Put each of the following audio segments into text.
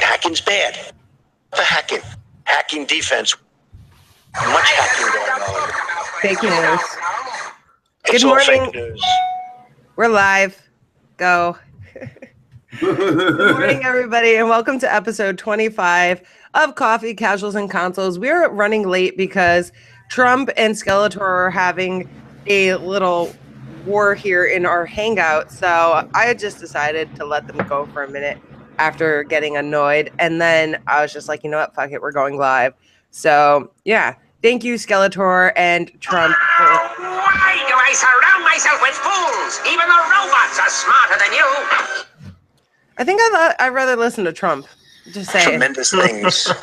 hacking's bad. The hacking defense. Much hacking going on. Fake news. It's Good all morning. fake news. We're live. Go. Good morning, everybody, and welcome to episode 25 of Coffee, Casuals, and Consoles. We're running late because Trump and Skeletor are having a little war here in our hangout. So I just decided to let them go for a minute after getting annoyed. And then I was just like, you know what? Fuck it. We're going live. So, yeah. Thank you, Skeletor and Trump. Why do I surround myself with fools? Even the robots are smarter than you. I think I'd rather listen to Trump. Just saying. Tremendous things All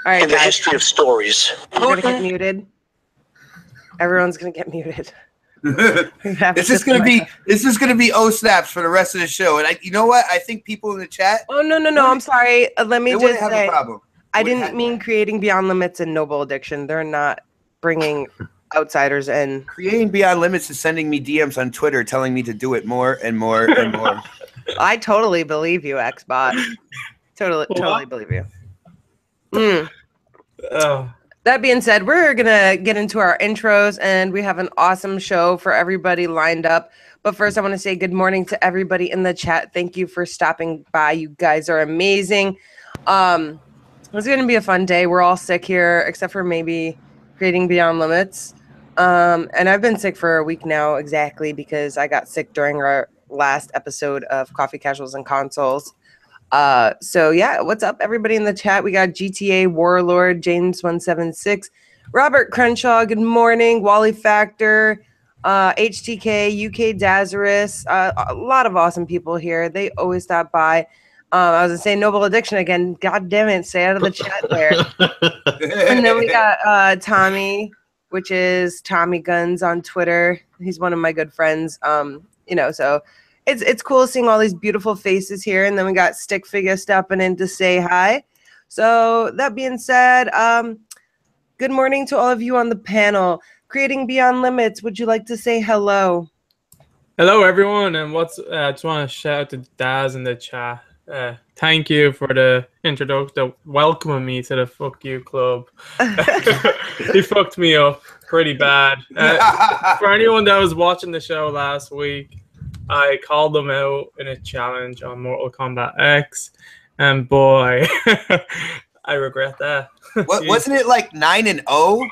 right, in the guys. history of stories. We're gonna get muted. Everyone's gonna get muted. It's just gonna be oh snaps for the rest of the show. And you know what? I think people in the chat. Oh no! I'm sorry. Let me just have say, a problem. I didn't mean Creating Beyond Limits and Noble Addiction. They're not bringing outsiders in. Creating Beyond Limits is sending me DMs on Twitter telling me to do it more and more and more. I totally believe you, Xbot. Totally believe you. That being said, we're gonna get into our intros, and we have an awesome show for everybody lined up. But first, I want to say good morning to everybody in the chat. Thank you for stopping by. You guys are amazing. It's gonna be a fun day. We're all sick here, except for maybe Creating Beyond Limits. And I've been sick for a week now, exactly because I got sick during our last episode of Coffee, Casuals, and Consoles. So yeah, what's up, everybody in the chat? We got GTA Warlord, James176, Robert Crenshaw, good morning, Wally Factor, HTK, UK Dazarus, a lot of awesome people here. They always stop by. I was gonna say Noble Addiction again. God damn it, stay out of the chat there. And then we got Tommy, which is Tommy Guns on Twitter. He's one of my good friends. So it's cool seeing all these beautiful faces here. And then we got Stick Figure stepping in to say hi. So that being said, good morning to all of you on the panel. Creating Beyond Limits, would you like to say hello? Hello, everyone, and I just want to shout out to Daz in the chat. Thank you for the introduction, welcoming me to the Fuck You Club. He fucked me up pretty bad. For anyone that was watching the show last week, I called them out in a challenge on Mortal Kombat X, and boy, I regret that. Wasn't it like 9-0?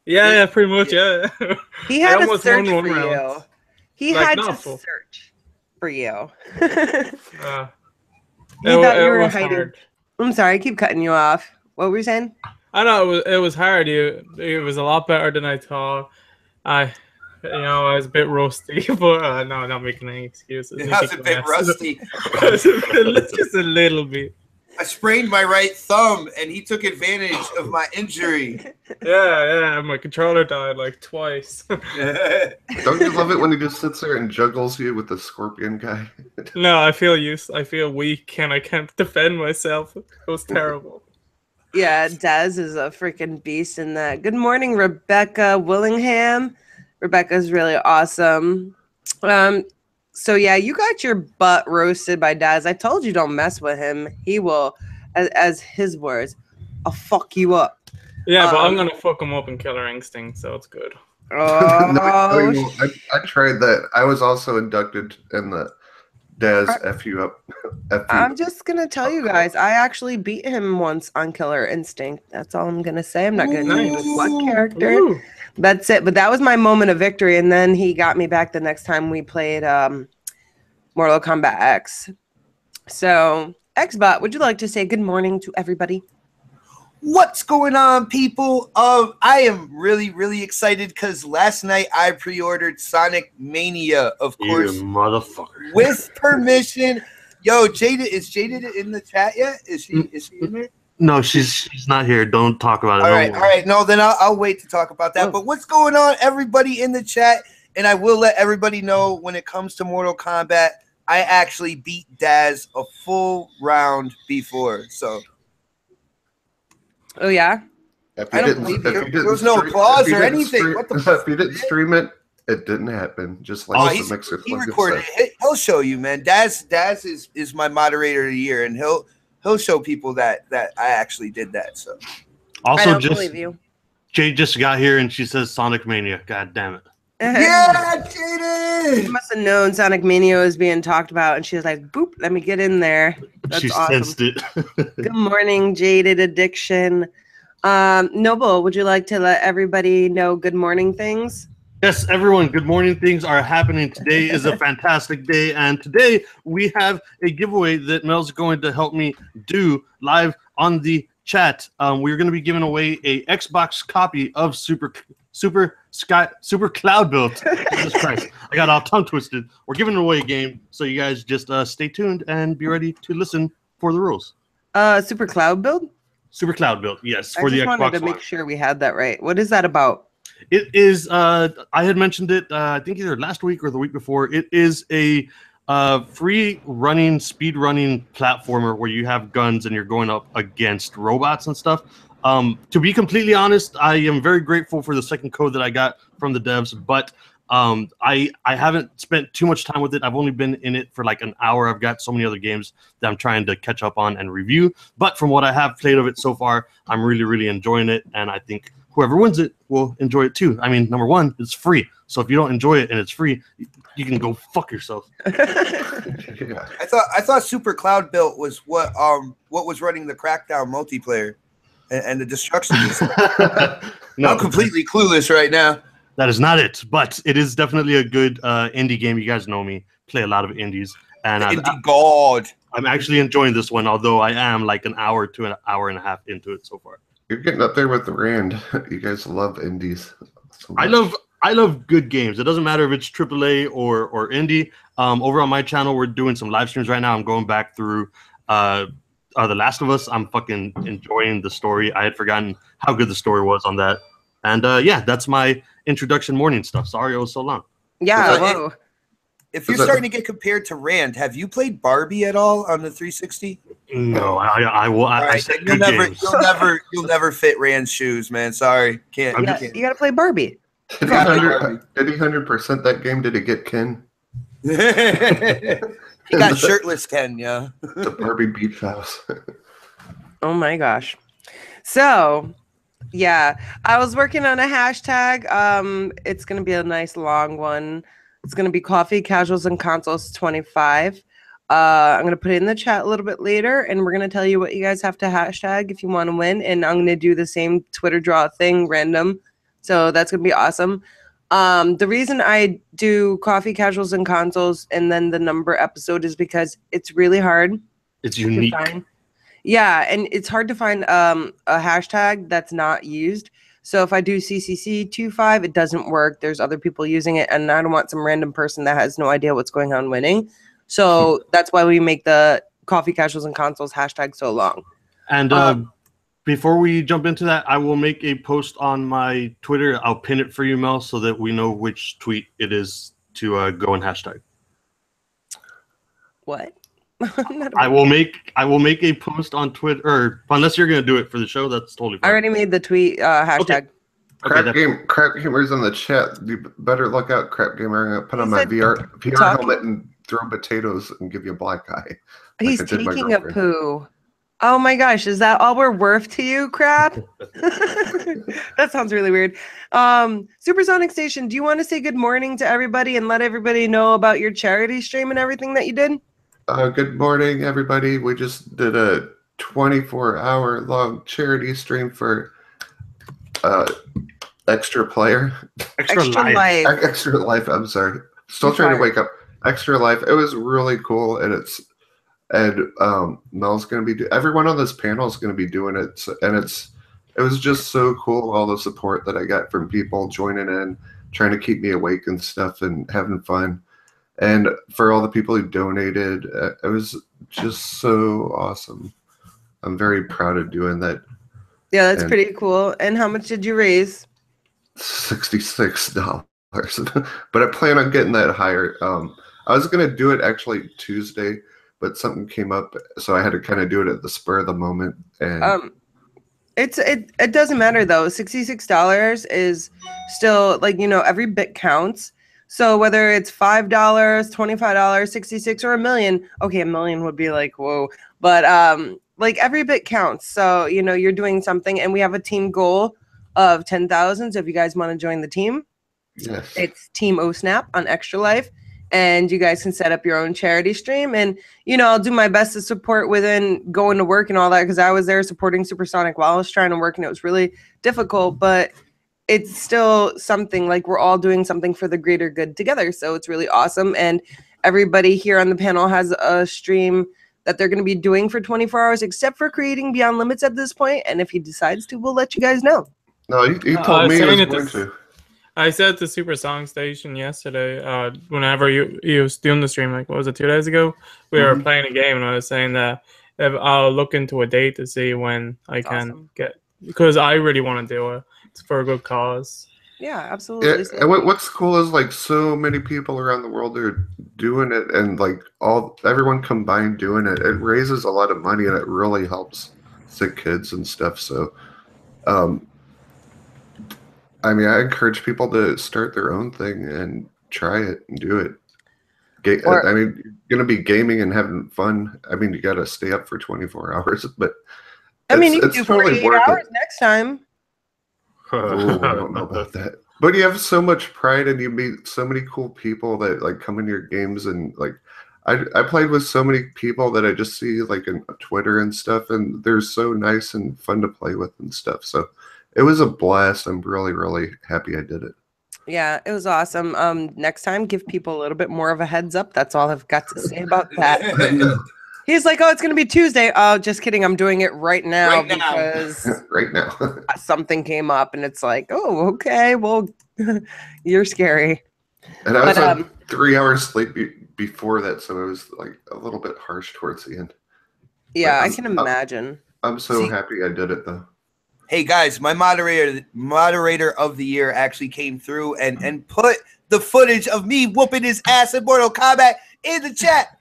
Yeah, pretty much, yeah. He had to search for you. He had to search for you. He thought you were hiding. Hard. I'm sorry, I keep cutting you off. What were you saying? I know it was hard. It was a lot better than I thought. I was a bit rusty, but no, not making any excuses. I was a bit rusty. Just a little bit. I sprained my right thumb, and he took advantage of my injury. Yeah, my controller died like twice. Don't you love it when he just sits there and juggles you with the scorpion guy? No, I feel weak, and I can't defend myself. It was terrible. Yeah, Daz is a freaking beast in that. Good morning, Rebecca Willingham. Rebecca's really awesome. So yeah, you got your butt roasted by Daz. I told you don't mess with him. He will, as his words, I'll fuck you up. Yeah, but I'm gonna fuck him up in Killer Instinct, so it's good. Oh, I tried that. I was also inducted in the Daz F you up. I'm just gonna tell you guys, I actually beat him once on Killer Instinct. That's all I'm gonna say. I'm not gonna tell you with what character. Ooh. That's it. But that was my moment of victory, and then he got me back the next time we played Mortal Kombat X. So, Xbot, would you like to say good morning to everybody? What's going on, people? I am really, really excited because last night I pre-ordered Sonic Mania, of course. You motherfucker. With permission. Yo, Jada, is Jada in the chat yet? Is she in there? No, she's not here. Don't talk about it. All right. No, then I'll wait to talk about that. But what's going on, everybody in the chat? And I will let everybody know when it comes to Mortal Kombat, I actually beat Daz a full round before. So. Oh yeah. I don't believe there was no applause or anything. What the fuck? If you didn't stream it, it didn't happen. Just Oh, like he Mixer recorded it. He'll show you, man. Daz is my moderator of the year, and he'll show people that I actually did that. So I Also, don't just believe you. Jay just got here and she says Sonic Mania. God damn it. yeah, She Jaden. must have known Sonic Mania was being talked about, and she was like, "Boop, let me get in there." That's She awesome. sensed it. Good morning, Jaded Addiction. Noble, would you like to let everybody know good morning things? Yes, everyone, good morning. Things are happening. Today is a fantastic day, and today we have a giveaway that Mel's going to help me do live on the chat. We're going to be giving away a Xbox copy of Super Cloud Build. Jesus Christ, I got all tongue twisted. We're giving away a game, so you guys just stay tuned and be ready to listen for the rules. Super Cloud Build? Super Cloud Build, yes, I for the just wanted Xbox to One. make sure we had that right. What is that about? It is, I had mentioned it, I think either last week or the week before. It is a free running, speed running platformer where you have guns and you're going up against robots and stuff. To be completely honest, I am very grateful for the second code that I got from the devs, but I haven't spent too much time with it. I've only been in it for like an hour. I've got so many other games that I'm trying to catch up on and review. But from what I have played of it so far, I'm really, really enjoying it. And I think whoever wins it will enjoy it too. I mean, number one, it's free. So if you don't enjoy it and it's free, you can go fuck yourself. Yeah. I thought Super Cloud Built was what was running the Crackdown multiplayer and the destruction. No, I'm completely clueless right now. that is not it. But it is definitely a good indie game. You guys know me, play a lot of indies, and Indie God. I'm actually enjoying this one. Although I am like an hour to an hour and a half into it so far. You're getting up there with the Rand. You guys love indies. So I much. love good games. It doesn't matter if it's AAA or indie. Over on my channel, we're doing some live streams right now. I'm going back through The Last of Us. I'm fucking enjoying the story. I had forgotten how good the story was on that. And yeah, that's my introduction morning stuff. Sorry it was so long. Yeah, So, whoa. If you're starting to get compared to Rand, have you played Barbie at all on the 360? No, I will. I Right, said you'll good never, games. you'll never fit Rand's shoes, man. Sorry, can't. I'm You just- can't. You gotta play Barbie. Did he 100% that game? Did he get Ken? He got shirtless Ken, yeah. The Barbie Beach House. Oh my gosh. So, yeah, I was working on a hashtag. It's gonna be a nice long one. It's gonna be Coffee Casuals and Consoles 25. I'm gonna put it in the chat a little bit later, and we're gonna tell you what you guys have to hashtag if you want to win. And I'm gonna do the same Twitter draw thing, random. So that's gonna be awesome. The reason I do Coffee Casuals and Consoles and then the number episode is because it's really hard. It's unique. Yeah, and it's hard to find a hashtag that's not used. So if I do CCC25, it doesn't work. There's other people using it, and I don't want some random person that has no idea what's going on winning. So that's why we make the Coffee Casuals and Consoles hashtag so long. And before we jump into that, I will make a post on my Twitter. I'll pin it for you, Mel, so that we know which tweet it is to go and hashtag. What? I will make a post on Twitter, or unless you're gonna do it for the show, that's totally fine. I already made the tweet hashtag. Crap Gamer's in the chat. You better look out, Crap Gamer. I'm gonna put on my VR helmet and throw potatoes and give you a black eye. He's taking a poo. Oh my gosh, is that all we're worth to you, Crap? That sounds really weird. Supersonic Station, do you want to say good morning to everybody and let everybody know about your charity stream and everything that you did? Good morning, everybody. We just did a 24-hour long charity stream for Extra Player. Extra Life. Extra Life, I'm sorry. Still trying to wake up. Extra Life. It was really cool, and Mel's going to be everyone on this panel is going to be doing it, and it was just so cool, all the support that I got from people joining in, trying to keep me awake and stuff and having fun. And for all the people who donated, it was just so awesome. I'm very proud of doing that. Yeah, that's pretty cool. And how much did you raise? $66. But I plan on getting that higher. I was going to do it actually Tuesday, but something came up, so I had to kind of do it at the spur of the moment. And It doesn't matter though. $66 is still like, you know, every bit counts. So whether it's $5, $25, 66 or a million, okay, a million would be like, whoa. But like every bit counts. So, you know, you're doing something, and we have a team goal of 10,000. So if you guys want to join the team, Yes. it's Team OSNAP on Extra Life. And you guys can set up your own charity stream. And, you know, I'll do my best to support within going to work and all that, because I was there supporting Supersonic while I was trying to work, and it was really difficult. But it's still something, like we're all doing something for the greater good together. So it's really awesome. And everybody here on the panel has a stream that they're going to be doing for 24 hours, except for creating Beyond Limits at this point. And if he decides to, we'll let you guys know. No, he told me he was going to. I said to Super Song Station yesterday, whenever you was doing the stream, like, what was it, 2 days ago? We were playing a game, and I was saying that if I'll look into a date to see when I can get, because I really want to do it. It's for a good cause. Yeah, absolutely. Yeah, and what's cool is like so many people around the world are doing it, and like everyone combined doing it. It raises a lot of money, and it really helps sick kids and stuff. So, I mean, I encourage people to start their own thing and try it and do it. I mean, you're gonna be gaming and having fun. I mean, you gotta stay up for 24 hours, but I mean, you can do totally 48 hours next time. Oh, I don't know about that. But you have so much pride, and you meet so many cool people that like come into your games, and like I played with so many people that I just see like on Twitter and stuff, and they're so nice and fun to play with and stuff. So it was a blast. I'm really, really happy I did it. Yeah, it was awesome. Next time, give people a little bit more of a heads up. That's all I've got to say about that. He's like, oh, it's going to be Tuesday. Oh, just kidding. I'm doing it right now because right now something came up, and it's like, oh, okay, well, you're scary. And I was on 3 hours sleep before that, so it was like a little bit harsh towards the end. Yeah, I can imagine. I'm so happy I did it, though. Hey guys, my moderator of the year actually came through and put the footage of me whooping his ass in Mortal Kombat in the chat.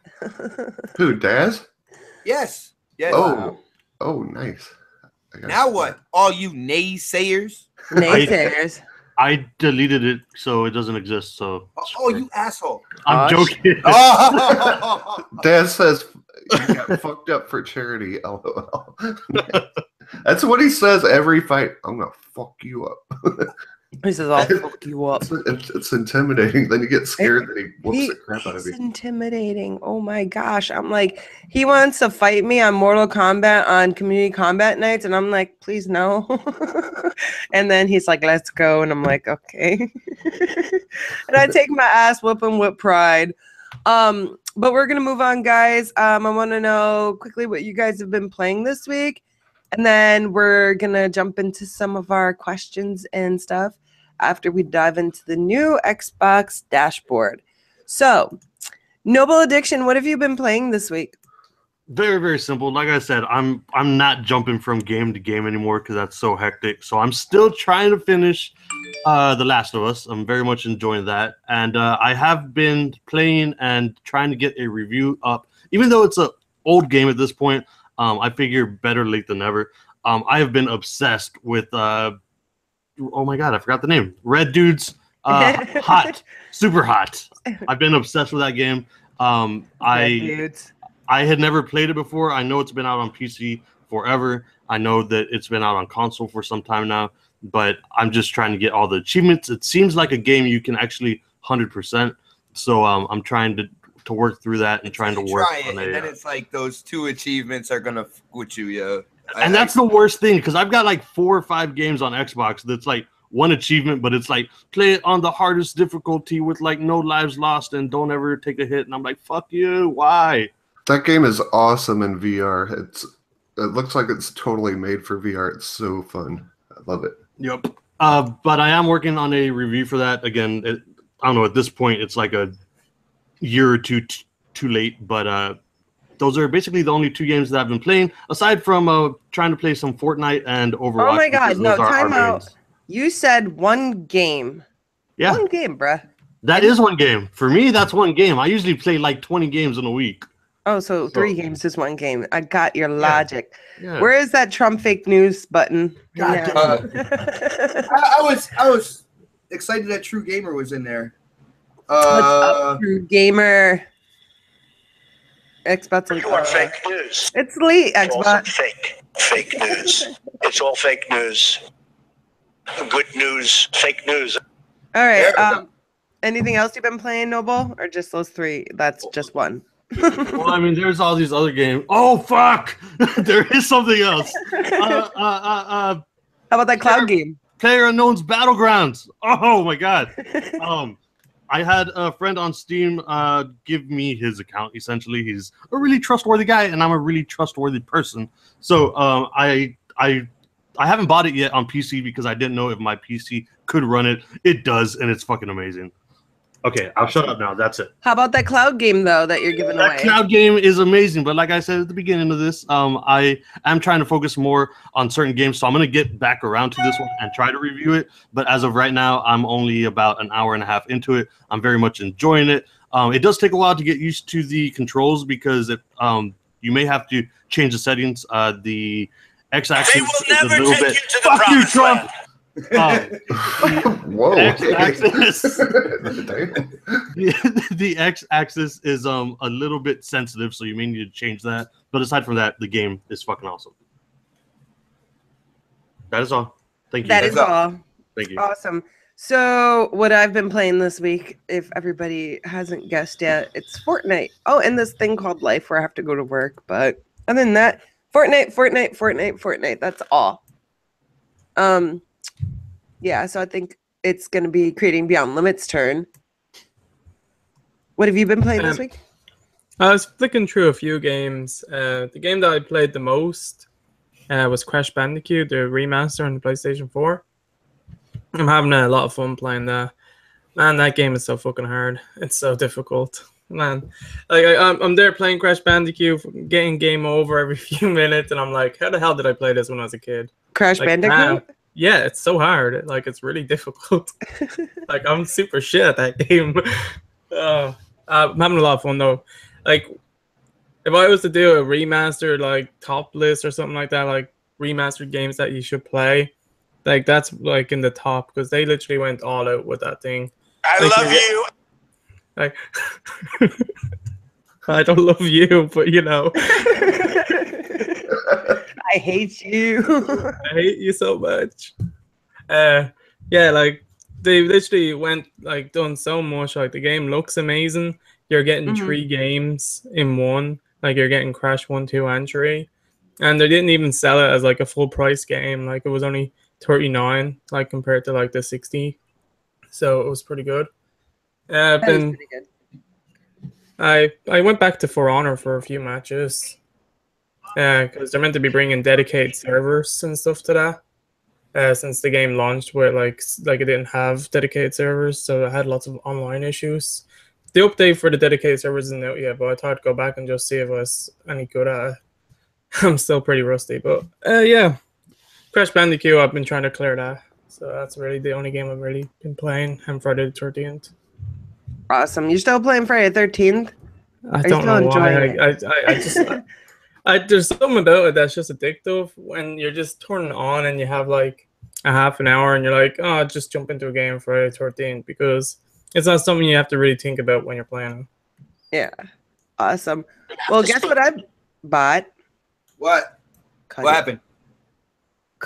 Who, Daz? Yes. Yes. Oh, nice. Now what? All you naysayers? Naysayers. I deleted it so it doesn't exist. So. Oh, you asshole! I'm joking. Daz says you got fucked up for charity. LOL. That's what he says every fight. I'm gonna fuck you up. He says, "I'll fuck you up." It's intimidating. Then you get scared that he whoops the crap out of you. It's intimidating. Oh my gosh! I'm like, he wants to fight me on Mortal Kombat on community combat nights, and I'm like, please no. And then he's like, let's go, and I'm like, okay. And I take my ass whooping with pride. But we're gonna move on, guys. I want to know quickly what you guys have been playing this week. And then we're going to jump into some of our questions and stuff after we dive into the new Xbox dashboard. So, Noble Addiction, what have you been playing this week? Very, very simple. Like I said, I'm not jumping from game to game anymore because that's so hectic. So I'm still trying to finish The Last of Us. I'm very much enjoying that. And I have been playing and trying to get a review up. Even though it's an old game at this point, I figure better late than never. I have been obsessed with, oh my God, I forgot the name. Red Dude's Hot, Super Hot. I've been obsessed with that game. I had never played it before. I know it's been out on PC forever. I know that it's been out on console for some time now, but I'm just trying to get all the achievements. It seems like a game you can actually 100%. So I'm trying to work through that and trying to work on it. And then it's like those 2 achievements are gonna f with you, yo. And that's the worst thing, because I've got like 4 or 5 games on Xbox that's like 1 achievement, but it's like play it on the hardest difficulty with like no lives lost and don't ever take a hit. And I'm like, fuck you, why? That game is awesome in VR. It looks like it's totally made for VR. It's so fun. I love it. Yep. But I am working on a review for that. Again, I don't know, at this point it's like a year or two too late, but those are basically the only 2 games that I've been playing, aside from trying to play some Fortnite and Overwatch. Oh my God, no, time out. You said 1 game. Yeah. 1 game, bruh. That is 1 game. For me, that's 1 game. I usually play like 20 games in a week. Oh, so 3 games is 1 game. I got your logic. Yeah. Where is that Trump fake news button? God damn it. I was excited that True Gamer was in there. What's up, True Gamer? Xbox. You are fake news. It's Lee, It's also Xbox. fake news. It's all fake news. Good news, fake news. All right. Anything else you've been playing, Noble, or just those 3? That's just 1. Well, I mean, there's all these other games. Oh fuck! There is something else. How about that cloud game? PlayerUnknown's Battlegrounds. Oh my god. I had a friend on Steam give me his account. Essentially, he's a really trustworthy guy, and I'm a really trustworthy person. So I haven't bought it yet on PC because I didn't know if my PC could run it. It does, and it's fucking amazing. Okay, I'll shut up now. That's it. How about that cloud game though that you're giving away? That cloud game is amazing, but like I said at the beginning of this, I am trying to focus more on certain games, so I'm going to get back around to this one and try to review it. But as of right now, I'm only about an hour and a half into it. I'm very much enjoying it. It does take a while to get used to the controls because you may have to change the settings. The x-axis They will is a never little take bit. you to the Fuck you, promised Trump! land. Whoa. X-axis. Damn. The x-axis is a little bit sensitive, so you may need to change that. But aside from that, the game is fucking awesome. That is all. Thank you. That is all. Thank you. Awesome. So what I've been playing this week, if everybody hasn't guessed yet, it's Fortnite. Oh, and this thing called Life where I have to go to work. But other than that, Fortnite. That's all. Yeah, so I think it's going to be Creating Beyond Limits' turn. What have you been playing this week? I was flicking through a few games. The game that I played the most was Crash Bandicoot, the remaster on the PlayStation 4. I'm having a lot of fun playing that. Man, that game is so fucking hard. It's so difficult. Man, like I'm there playing Crash Bandicoot, getting game over every few minutes, and I'm like, how the hell did I play this when I was a kid? Crash Bandicoot? Yeah, it's so hard. Like, it's really difficult. Like, I'm super shit at that game. I'm having a lot of fun, though. Like, if I was to do a remaster, like, top list or something like that, like, remastered games that you should play, like, that's, like, in the top, because they literally went all out with that thing. I like, love you. Like, I don't love you, but, you know. I hate you. I hate you so much. Yeah, like they literally went like done so much. Like the game looks amazing. You're getting 3 games in one. Like you're getting Crash 1, 2, and 3. And they didn't even sell it as like a full price game. Like it was only $39, like compared to like the 60. So it was pretty good. That is pretty good. I went back to For Honor for a few matches. Because they're meant to be bringing dedicated servers and stuff to that. Since the game launched, where like it didn't have dedicated servers, so it had lots of online issues. The update for the dedicated servers isn't out yet, but I thought I'd go back and just see if I was any good at it. I'm still pretty rusty, but yeah, Crash Bandicoot. I've been trying to clear that, so that's really the only game I've really been playing. And Friday the 13th. Awesome. You're still playing Friday the 13th? I don't know why. I just. There's something about it that's just addictive when you're just turning on and you have like a half an hour and you're like, oh, just jump into a game Friday the 13th, because it's not something you have to really think about when you're playing. Yeah. Awesome. Well, guess what I bought? What? What happened?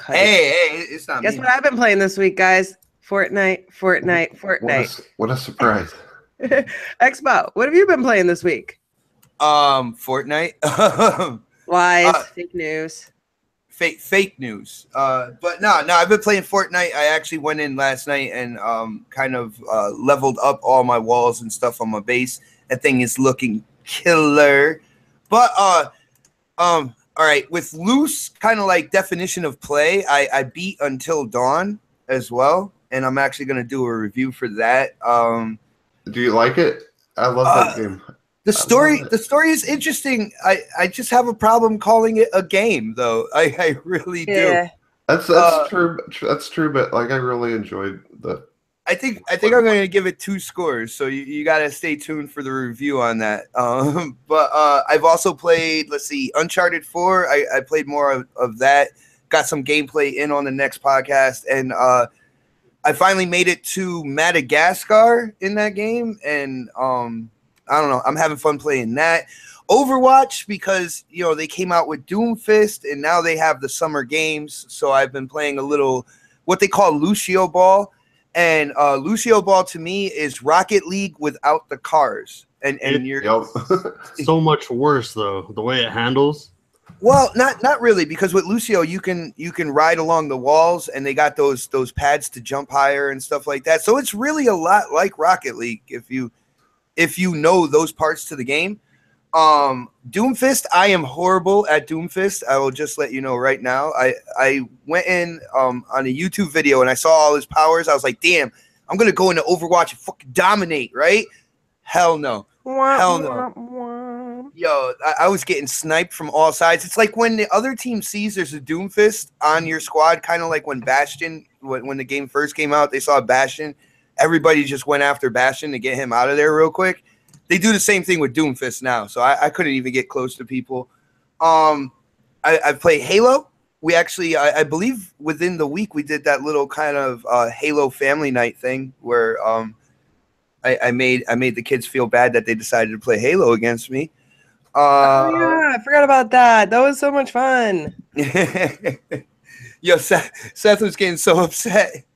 Hey, it's not Guess me. what I've been playing this week, guys? Fortnite. What a surprise. Expo, what have you been playing this week? Fortnite. Lies, fake news. Fake news. But no, I've been playing Fortnite. I actually went in last night and kind of leveled up all my walls and stuff on my base. That thing is looking killer. But all right, with loose kind of like definition of play, I beat Until Dawn as well, and I'm actually gonna do a review for that. Do you like it? I love that game. The story is interesting. I just have a problem calling it a game, though. I really do. That's true. That's true. But like, I really enjoyed the I think I'm going to give it 2 scores, so you got to stay tuned for the review on that. But I've also played, let's see, Uncharted 4. I played more of that. Got some gameplay in on the next podcast, and I finally made it to Madagascar in that game, and I don't know, I'm having fun playing that. Overwatch, because they came out with Doomfist, and now they have the summer games, so I've been playing a little what they call Lucio Ball. And Lucio Ball to me is Rocket League without the cars. And you're so much worse though, the way it handles. Well, not really, because with Lucio you can ride along the walls, and they got those pads to jump higher and stuff like that. So it's really a lot like Rocket League if you know those parts to the game. Doomfist, I am horrible at Doomfist. I will just let you know right now. I went in on a YouTube video and I saw all his powers. I was like, damn, I'm gonna go into Overwatch and fucking dominate, right? Hell no. Hell no. Yo, I was getting sniped from all sides. It's like when the other team sees there's a Doomfist on your squad, kind of like when Bastion, when the game first came out, they saw Bastion. Everybody just went after Bastion to get him out of there real quick. They do the same thing with Doomfist now, so I couldn't even get close to people. I've played Halo. We actually, I believe within the week, we did that little kind of Halo family night thing where I made the kids feel bad that they decided to play Halo against me. Oh yeah, I forgot about that. That was so much fun. Yo, Seth was getting so upset.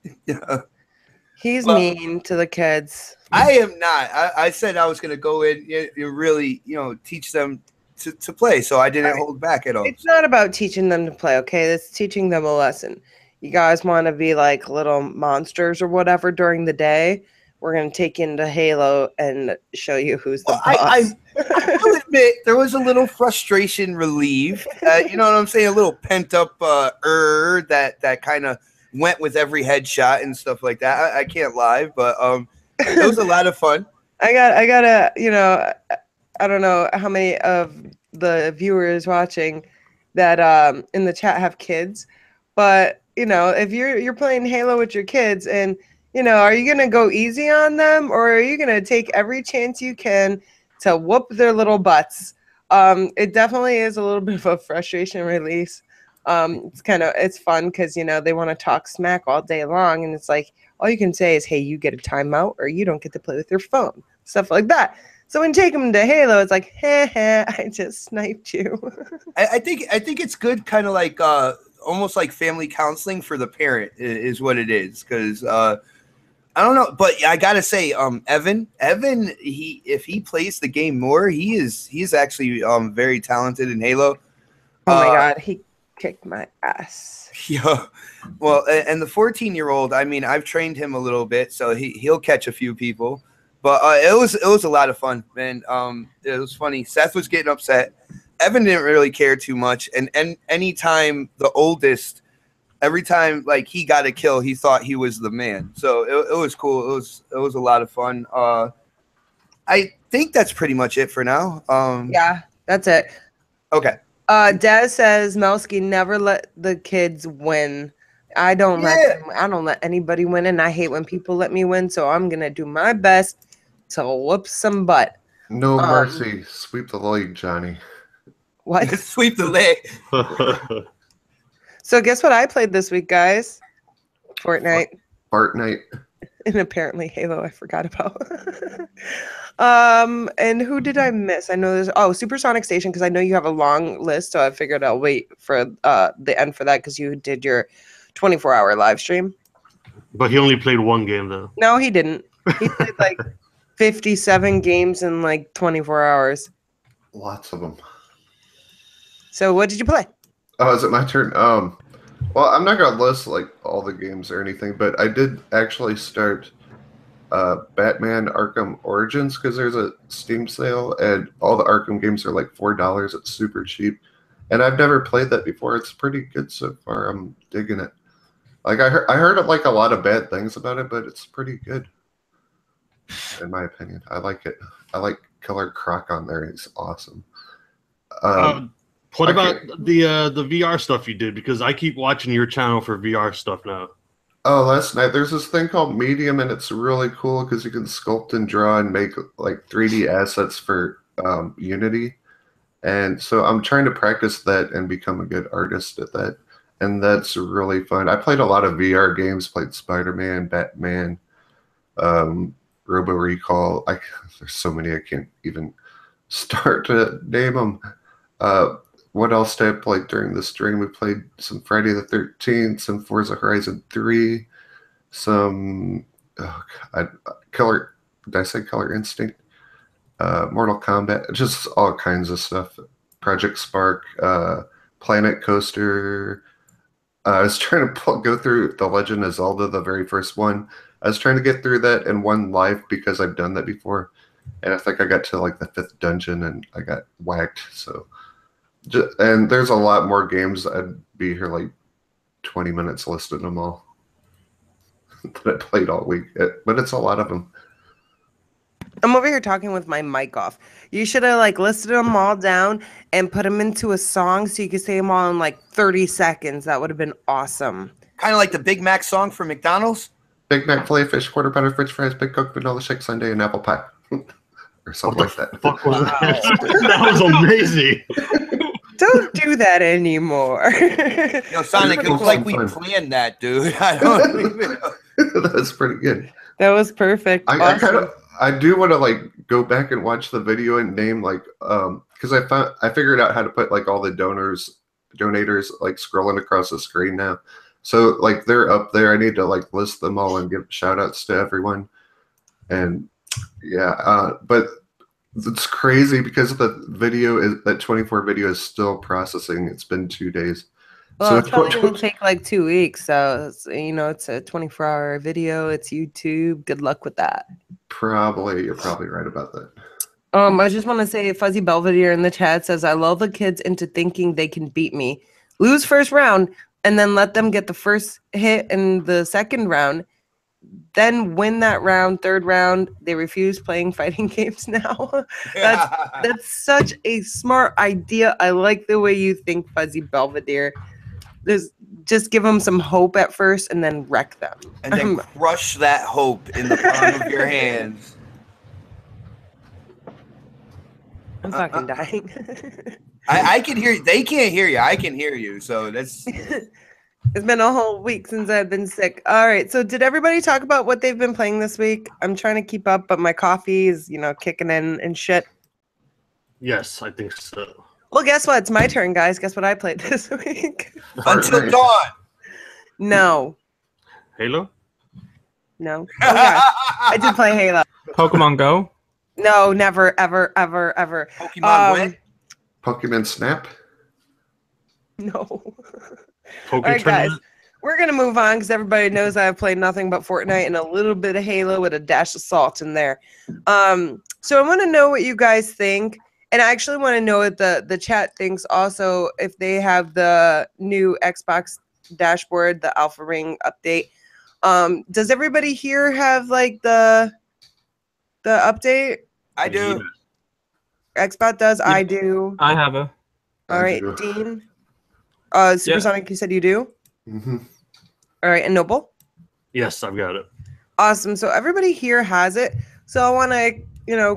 He's mean to the kids. I am not. I said I was going to go in and really, teach them to play. So I didn't hold back at all. It's not about teaching them to play, okay? It's teaching them a lesson. You guys want to be like little monsters or whatever during the day? We're going to take you into Halo and show you who's the boss. I will admit, there was a little frustration relieved. You know what I'm saying? A little pent up that kind of went with every headshot and stuff like that. I can't lie, but it was a lot of fun. I gotta, I don't know how many of the viewers watching that in the chat have kids, but if you're playing Halo with your kids, and are you gonna go easy on them, or are you gonna take every chance you can to whoop their little butts? It definitely is a little bit of a frustration release. It's fun because they want to talk smack all day long, and it's like all you can say is, hey, you get a timeout, or you don't get to play with your phone, stuff like that. So when you take them to Halo, it's like, hey, I just sniped you. I think it's good, kind of like almost like family counseling for the parent is what it is, because I don't know, but I gotta say, Evan, if he plays the game more, he's actually very talented in Halo. Oh my god, he kicked my ass. Yeah, well, and the 14-year-old, I mean, I've trained him a little bit, so he'll catch a few people. But it was a lot of fun, man. It was funny. Seth was getting upset. Evan didn't really care too much, and anytime the oldest, every time like he got a kill, he thought he was the man. So it was cool. It was a lot of fun. I think that's pretty much it for now. Yeah, that's it. Okay. Daz says Melski never let the kids win. I don't let anybody win, and I hate when people let me win. So I'm gonna do my best to whoop some butt. No mercy. Sweep the leg, Johnny. What? Sweep the leg. So guess what I played this week, guys? Fortnite. Fortnite. And apparently Halo, I forgot about. And who did I miss? I know there's Supersonic Station, because I know you have a long list, so I figured I'll wait for the end for that, because you did your 24-hour live stream. But he only played one game though. No, he didn't. He played like 57 games in like 24 hours. Lots of them. So what did you play? Oh, is it my turn? Well, I'm not gonna list like all the games or anything, but I did actually start Batman Arkham Origins, because there's a Steam sale and all the Arkham games are like $4. It's super cheap, and I've never played that before. It's pretty good so far. I'm digging it. Like I heard like a lot of bad things about it, but it's pretty good in my opinion. I like it. I like Killer Croc on there. He's awesome. What about the VR stuff you did? Because I keep watching your channel for VR stuff now. Oh, last night there's this thing called Medium, and it's really cool because you can sculpt and draw and make like 3D assets for Unity. And so I'm trying to practice that and become a good artist at that. And that's really fun. I played a lot of VR games, played Spider-Man, Batman, Robo Recall. There's so many I can't even start to name them. What else did I play during the stream? We played some Friday the 13th, some Forza Horizon 3, some Killer. Did I say Killer Instinct? Mortal Kombat, just all kinds of stuff. Project Spark, Planet Coaster. I was trying to go through The Legend of Zelda, the very first one. I was trying to get through that in one life because I've done that before. And I think I got to like the 5th dungeon and I got whacked. So, and there's a lot more games. I'd be here like 20 minutes listing them all that I played all week. But it's a lot of them. I'm over here talking with my mic off. You should have like listed them all down and put them into a song so you could say them all in like 30 seconds. That would have been awesome. Kind of like the Big Mac song from McDonald's. Big Mac, filet fish, quarter pounder, French fries, Big Coke, vanilla shake, sundae, and apple pie, or something like that. Fuck was that? That was amazing. Don't do that anymore. Sonic, it looks like we planned that, dude. I don't even know. That's pretty good. That was perfect. I do want to like go back and watch the video and name like because I figured out how to put like all the donators like scrolling across the screen now. So like they're up there. I need to like list them all and give shout outs to everyone. And yeah, but it's crazy because the video is that 24 video is still processing. It's been 2 days. Well, it's probably going to take like 2 weeks. So, it's a 24-hour video. It's YouTube. Good luck with that. You're probably right about that. I just want to say Fuzzy Belvedere in the chat says, I lull the kids into thinking they can beat me. Lose first round, and then let them get the first hit in the second round. Then win that round, third round. They refuse playing fighting games now. That's such a smart idea. I like the way you think, Fuzzy Belvedere. Just give them some hope at first and then wreck them. And then crush that hope in the palm of your hands. I'm fucking dying. I can hear you. They can't hear you. I can hear you. So that's... It's been a whole week since I've been sick. All right. So did everybody talk about what they've been playing this week? I'm trying to keep up, but my coffee is, kicking in and shit. Yes, I think so. Well, guess what? It's my turn, guys. Guess what I played this week? Until Dawn. No. Halo? No. Oh, yeah. I did play Halo. Pokemon Go? No, never, ever, ever, ever. Pokemon what? Pokemon Snap? No. All right, guys. We're going to move on because everybody knows I've played nothing but Fortnite and a little bit of Halo with a dash of salt in there. So I want to know what you guys think. And I actually want to know what the chat thinks also, if they have the new Xbox dashboard, the Alpha Ring update. Does everybody here have like the update? I do. Xbox does. Yeah. I do. I have a. All right, Dean. Supersonic, you said you do? Mm-hmm. All right, and Noble? Yes, I've got it. Awesome. So everybody here has it. So I want to,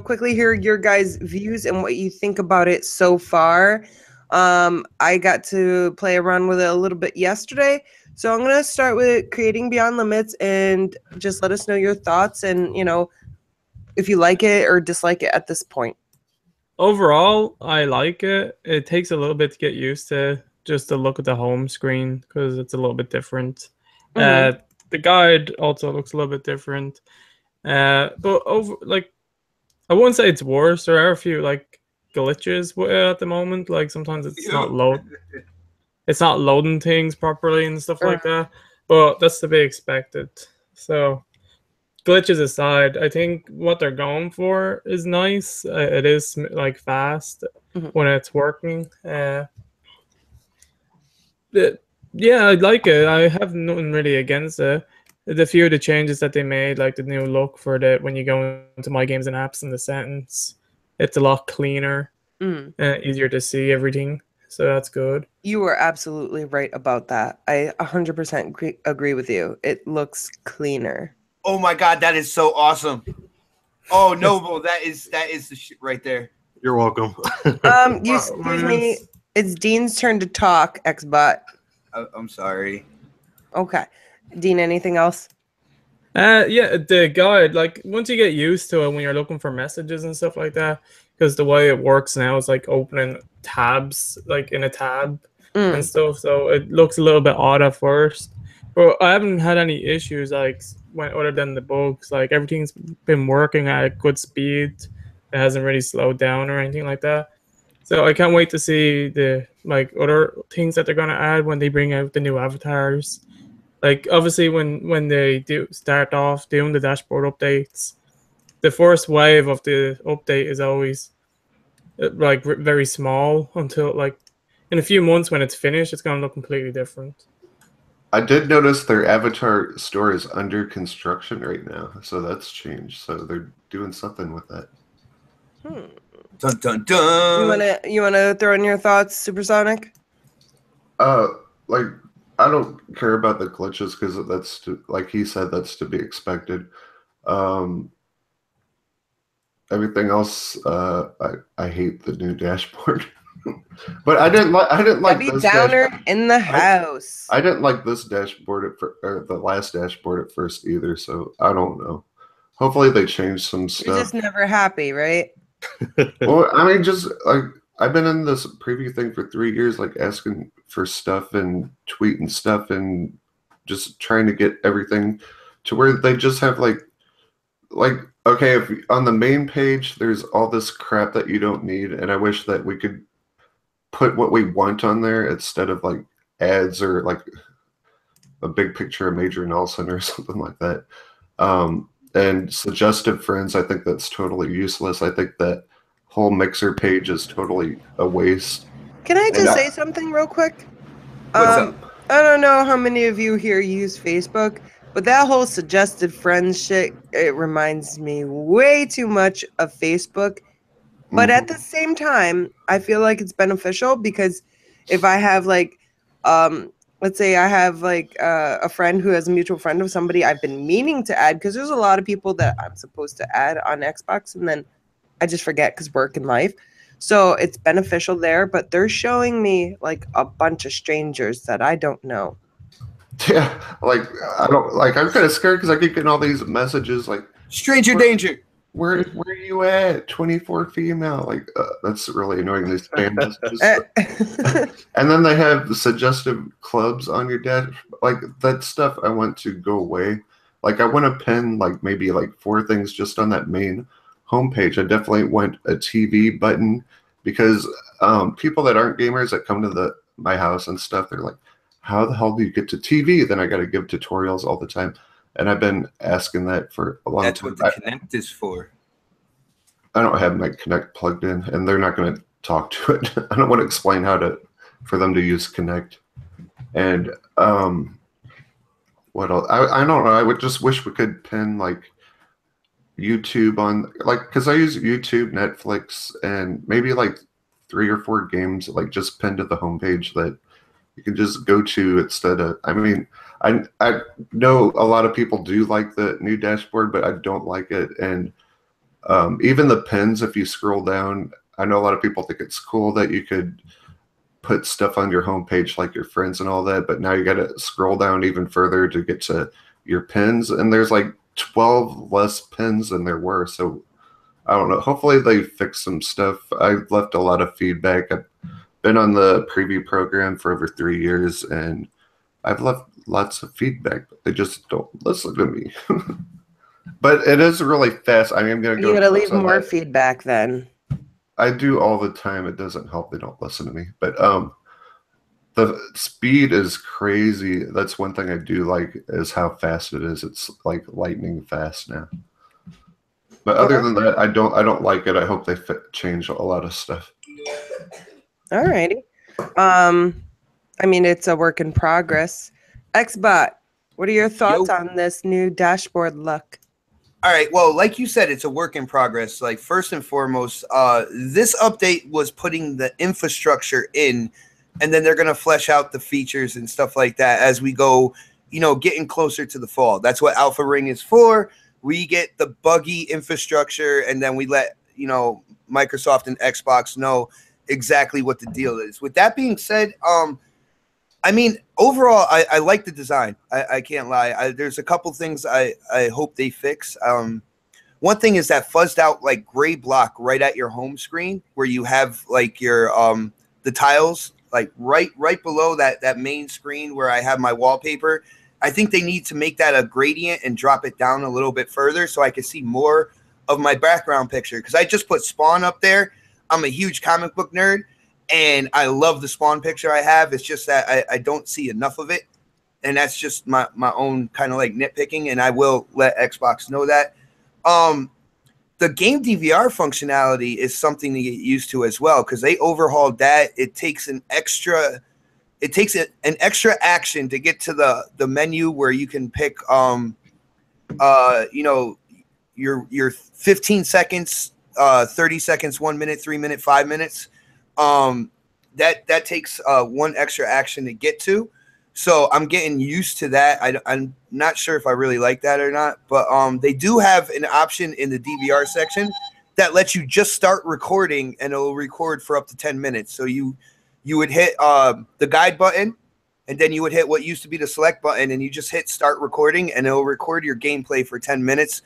quickly hear your guys' views and what you think about it so far. I got to play a run with it a little bit yesterday. So I'm going to start with Creating Beyond Limits and just let us know your thoughts and, if you like it or dislike it at this point. Overall, I like it. It takes a little bit to get used to just to look at the home screen because it's a little bit different. Mm-hmm. The guide also looks a little bit different. But I wouldn't say it's worse. There are a few glitches at the moment. Like sometimes it's not loading things properly and stuff like that. But that's to be expected. So glitches aside, I think what they're going for is nice. It is fast when it's working. Yeah, I like it. I have nothing really against it. The few of the changes that they made, like the new look for when you go into My Games and Apps in the settings, it's a lot cleaner, easier to see everything. so that's good. You are absolutely right about that. I 100% agree with you. It looks cleaner. Oh my God, that is so awesome. Oh, Noble, that is the shit right there. You're welcome. Excuse me. It's Dean's turn to talk, Xbot. I'm sorry. Okay. Dean, anything else? Yeah, the guide, like once you get used to it when you're looking for messages and stuff like that, because the way it works now is like opening tabs, like in a tab and stuff. So it looks a little bit odd at first, but I haven't had any issues like when other than the bugs. Like everything's been working at a good speed. It hasn't really slowed down or anything like that. So I can't wait to see the like other things that they're gonna add when they bring out the new avatars. Like obviously when they do start off doing the dashboard updates, the first wave of the update is always like very small until like in a few months when it's finished, it's gonna look completely different. I did notice their avatar store is under construction right now, so that's changed. So they're doing something with that. Dun dun dun. You wanna throw in your thoughts, Supersonic? Like I don't care about the glitches because that's like he said, that's to be expected. Everything else, I hate the new dashboard. But I didn't like this downer in the house. I didn't like this dashboard or the last dashboard at first either. So I don't know. Hopefully they change some stuff. You're just never happy, right? Well, I mean, just like I've been in this preview thing for 3 years, like asking for stuff and tweeting stuff and just trying to get everything to where they just have like okay, if on the main page there's all this crap that you don't need, and I wish that we could put what we want on there instead of like ads or like a big picture of Major Nelson or something like that. And suggested friends, I think that's totally useless. I think that whole Mixer page is totally a waste. Can I just say something real quick? What's up? I don't know how many of you here use Facebook, but that whole suggested friends shit, it reminds me way too much of Facebook. But at the same time, I feel like it's beneficial because if I have like, let's say I have like a friend who has a mutual friend of somebody I've been meaning to add, because there's a lot of people that I'm supposed to add on Xbox and then I just forget because work and life. So it's beneficial there, but they're showing me like a bunch of strangers that I don't know. Yeah, like I don't like. I'm kind of scared because I keep getting all these messages like stranger danger. Where are you at? 24 female. Like that's really annoying. These spam messages. And then they have the suggestive clubs on your dash. Like that stuff I want to go away. Like I want to pin like maybe like 4 things just on that main homepage. I definitely want a TV button because people that aren't gamers that come to my house and stuff, they're like, how the hell do you get to TV? Then I got to give tutorials all the time. And I've been asking that for a long time. That's what the Connect is for. I don't have my Connect plugged in, and they're not going to talk to it. I don't want to explain for them to use Connect. And what else? I don't know. I would just wish we could pin like YouTube on, like, because I use YouTube, Netflix, and maybe like 3 or 4 games like just pinned to the homepage that you can just go to instead of. I mean, I know a lot of people do like the new dashboard, but I don't like it. And even the pins, if you scroll down, I know a lot of people think it's cool that you could put stuff on your homepage like your friends and all that, but now you got to scroll down even further to get to your pins, and there's like 12 less pins than there were. So I don't know. Hopefully they fix some stuff. I've left a lot of feedback. I've been on the preview program for over 3 years, and I've left lots of feedback, but they just don't listen to me. But it is really fast. I mean, I'm gonna go. You gotta leave more feedback then. I do all the time. It doesn't help. They don't listen to me. But the speed is crazy. That's one thing I do like is how fast it is. It's like lightning fast now. But other than that, I don't like it. I hope they change a lot of stuff. Alrighty. I mean, it's a work in progress. Xbot, what are your thoughts on this new dashboard look? All right. Well, like you said, it's a work in progress. Like first and foremost, this update was putting the infrastructure in, and then they're going to flesh out the features and stuff like that as we go, getting closer to the fall. That's what Alpha Ring is for. We get the buggy infrastructure, and then we let, Microsoft and Xbox know exactly what the deal is. With that being said, I mean, overall, I like the design. I can't lie. There's a couple things I hope they fix. One thing is that fuzzed out like gray block right at your home screen where you have like your the tiles like right below that main screen where I have my wallpaper. I think they need to make that a gradient and drop it down a little bit further so I can see more of my background picture. Because I just put Spawn up there. I'm a huge comic book nerd. And I love the Spawn picture I have. It's just that I don't see enough of it. And that's just my own kind of like nitpicking. And I will let Xbox know that. The game DVR functionality is something to get used to as well. Because they overhauled that. It takes an extra action to get to the menu where you can pick your 15 seconds, 30 seconds, 1 minute, 3 minute, 5 minutes. That takes one extra action to get to. So I'm getting used to that. I'm not sure if I really like that or not, but they do have an option in the DVR section that lets you just start recording and it'll record for up to 10 minutes. So you would hit the guide button and then you would hit what used to be the select button and you just hit start recording and it'll record your gameplay for 10 minutes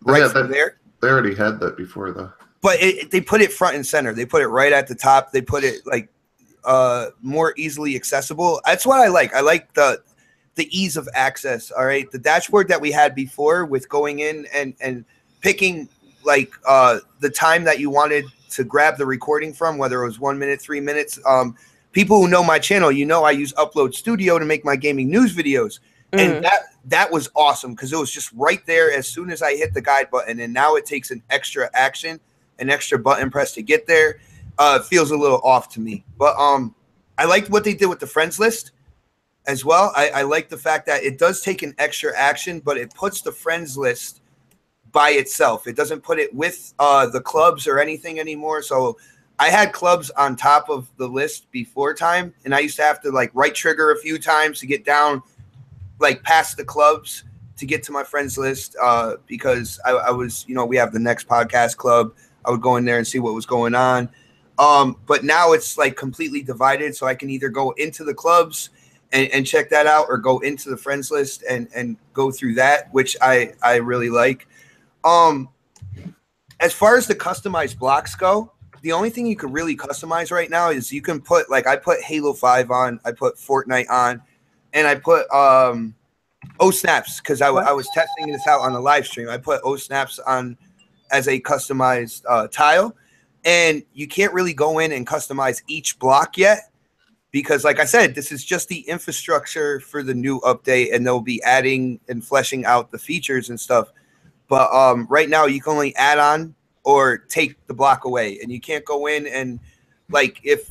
from there. They already had that before though. But they put it front and center. They put it right at the top. They put it like more easily accessible. That's what I like. I like the ease of access. All right. The dashboard that we had before with going in and picking like the time that you wanted to grab the recording from, whether it was 1 minute, 3 minutes. People who know my channel, I use Upload Studio to make my gaming news videos. And that was awesome because it was just right there as soon as I hit the guide button. And now it takes an extra action, an extra button press to get there. It feels a little off to me. But I liked what they did with the friends list as well. I like the fact that it does take an extra action, but it puts the friends list by itself. It doesn't put it with the clubs or anything anymore. So I had clubs on top of the list before time, and I used to have to like right trigger a few times to get down like past the clubs to get to my friends list because I was, we have the next podcast club. I would go in there and see what was going on. But now it's like completely divided. So I can either go into the clubs and check that out or go into the friends list and go through that, which I really like. As far as the customized blocks go, the only thing you can really customize right now is you can put like I put Halo 5 on, I put Fortnite on, and I put Snaps because I was testing this out on the live stream. I put Snaps on as a customized tile, and you can't really go in and customize each block yet because, like I said, this is just the infrastructure for the new update, and they'll be adding and fleshing out the features and stuff. But right now, you can only add on or take the block away, and you can't go in and like if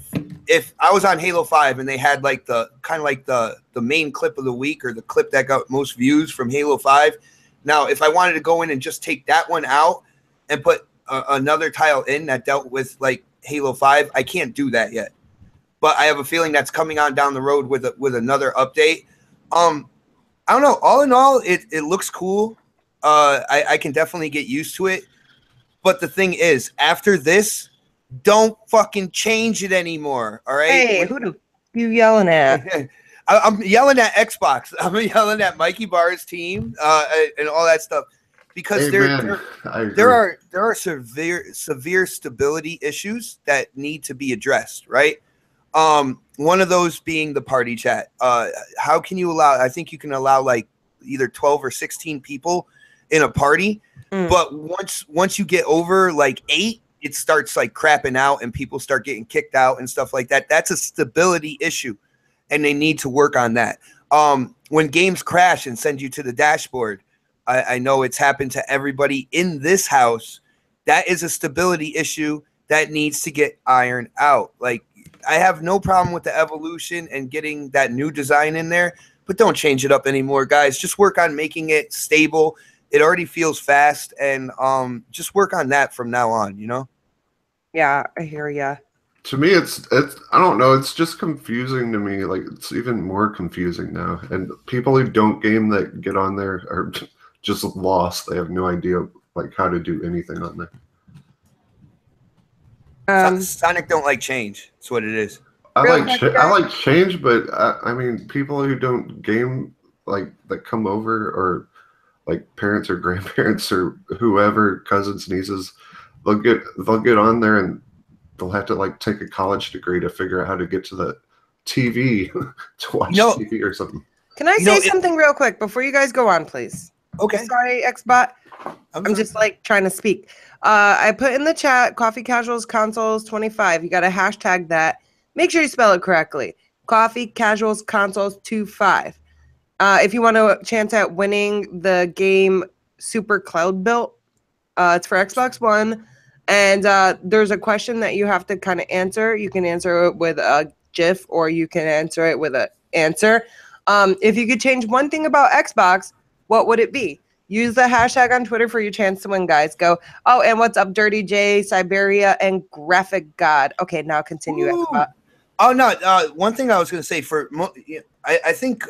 I was on Halo 5 and they had like the kind of like the main clip of the week or the clip that got most views from Halo 5. Now, if I wanted to go in and just take that one out and put another tile in that dealt with like Halo 5, I can't do that yet. But I have a feeling that's coming on down the road with another update. I don't know. All in all, it looks cool. I can definitely get used to it. But the thing is, after this, don't fucking change it anymore. All right. Hey, who are you yelling at? I'm yelling at Xbox. I'm yelling at Mikey Barr's team and all that stuff because there are severe stability issues that need to be addressed. Right. One of those being the party chat. How can you allow? I think you can allow like either 12 or 16 people in a party, but once you get over like 8. It starts like crapping out and people start getting kicked out and stuff like that. That's a stability issue and they need to work on that. When games crash and send you to the dashboard, I know it's happened to everybody in this house. That is a stability issue that needs to get ironed out. Like I have no problem with the evolution and getting that new design in there, but don't change it up anymore, guys. Just work on making it stable it already feels fast, and just work on that from now on. You know? Yeah, I hear ya. To me, it's I don't know. It's just confusing to me. Like it's even more confusing now. And people who don't game that get on there are just lost. They have no idea like how to do anything on there. Sonic don't like change. That's what it is. I like change, but I mean, people who don't game like that come over, or like parents or grandparents or whoever, cousins, nieces, they'll get on there and they'll have to like take a college degree to figure out how to get to the TV to watch TV or something. Can I say something real quick before you guys go on, please? Okay. Sorry, Xbot. I'm just like trying to speak. I put in the chat Coffee Casuals Consoles 25. You got to hashtag that. Make sure you spell it correctly. Coffee Casuals Consoles 25. If you want a chance at winning the game Super Cloud Built, it's for Xbox One. And there's a question that you have to kind of answer. You can answer it with a GIF, or you can answer it with an answer. If you could change one thing about Xbox, what would it be? Use the hashtag on Twitter for your chance to win, guys. Go. Oh, and what's up, Dirty J, Siberia, and Graphic God? Okay, now continue, Xbox. Oh, no. One thing I was going to say, I think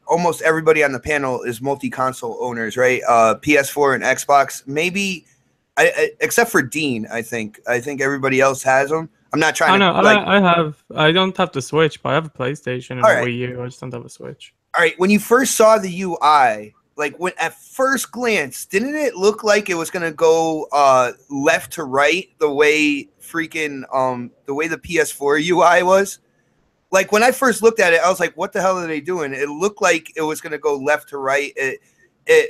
almost everybody on the panel is multi-console owners, right? PS4 and Xbox. Maybe, except for Dean, I think. I think everybody else has them. I'm not trying to. I don't have the Switch, but I have a PlayStation and a Wii U. I just don't have a Switch. All right. When you first saw the UI, like when at first glance, didn't it look like it was gonna go left to right the way the way the PS4 UI was? Like when I first looked at it, I was like, "What the hell are they doing?" It looked like it was gonna go left to right. It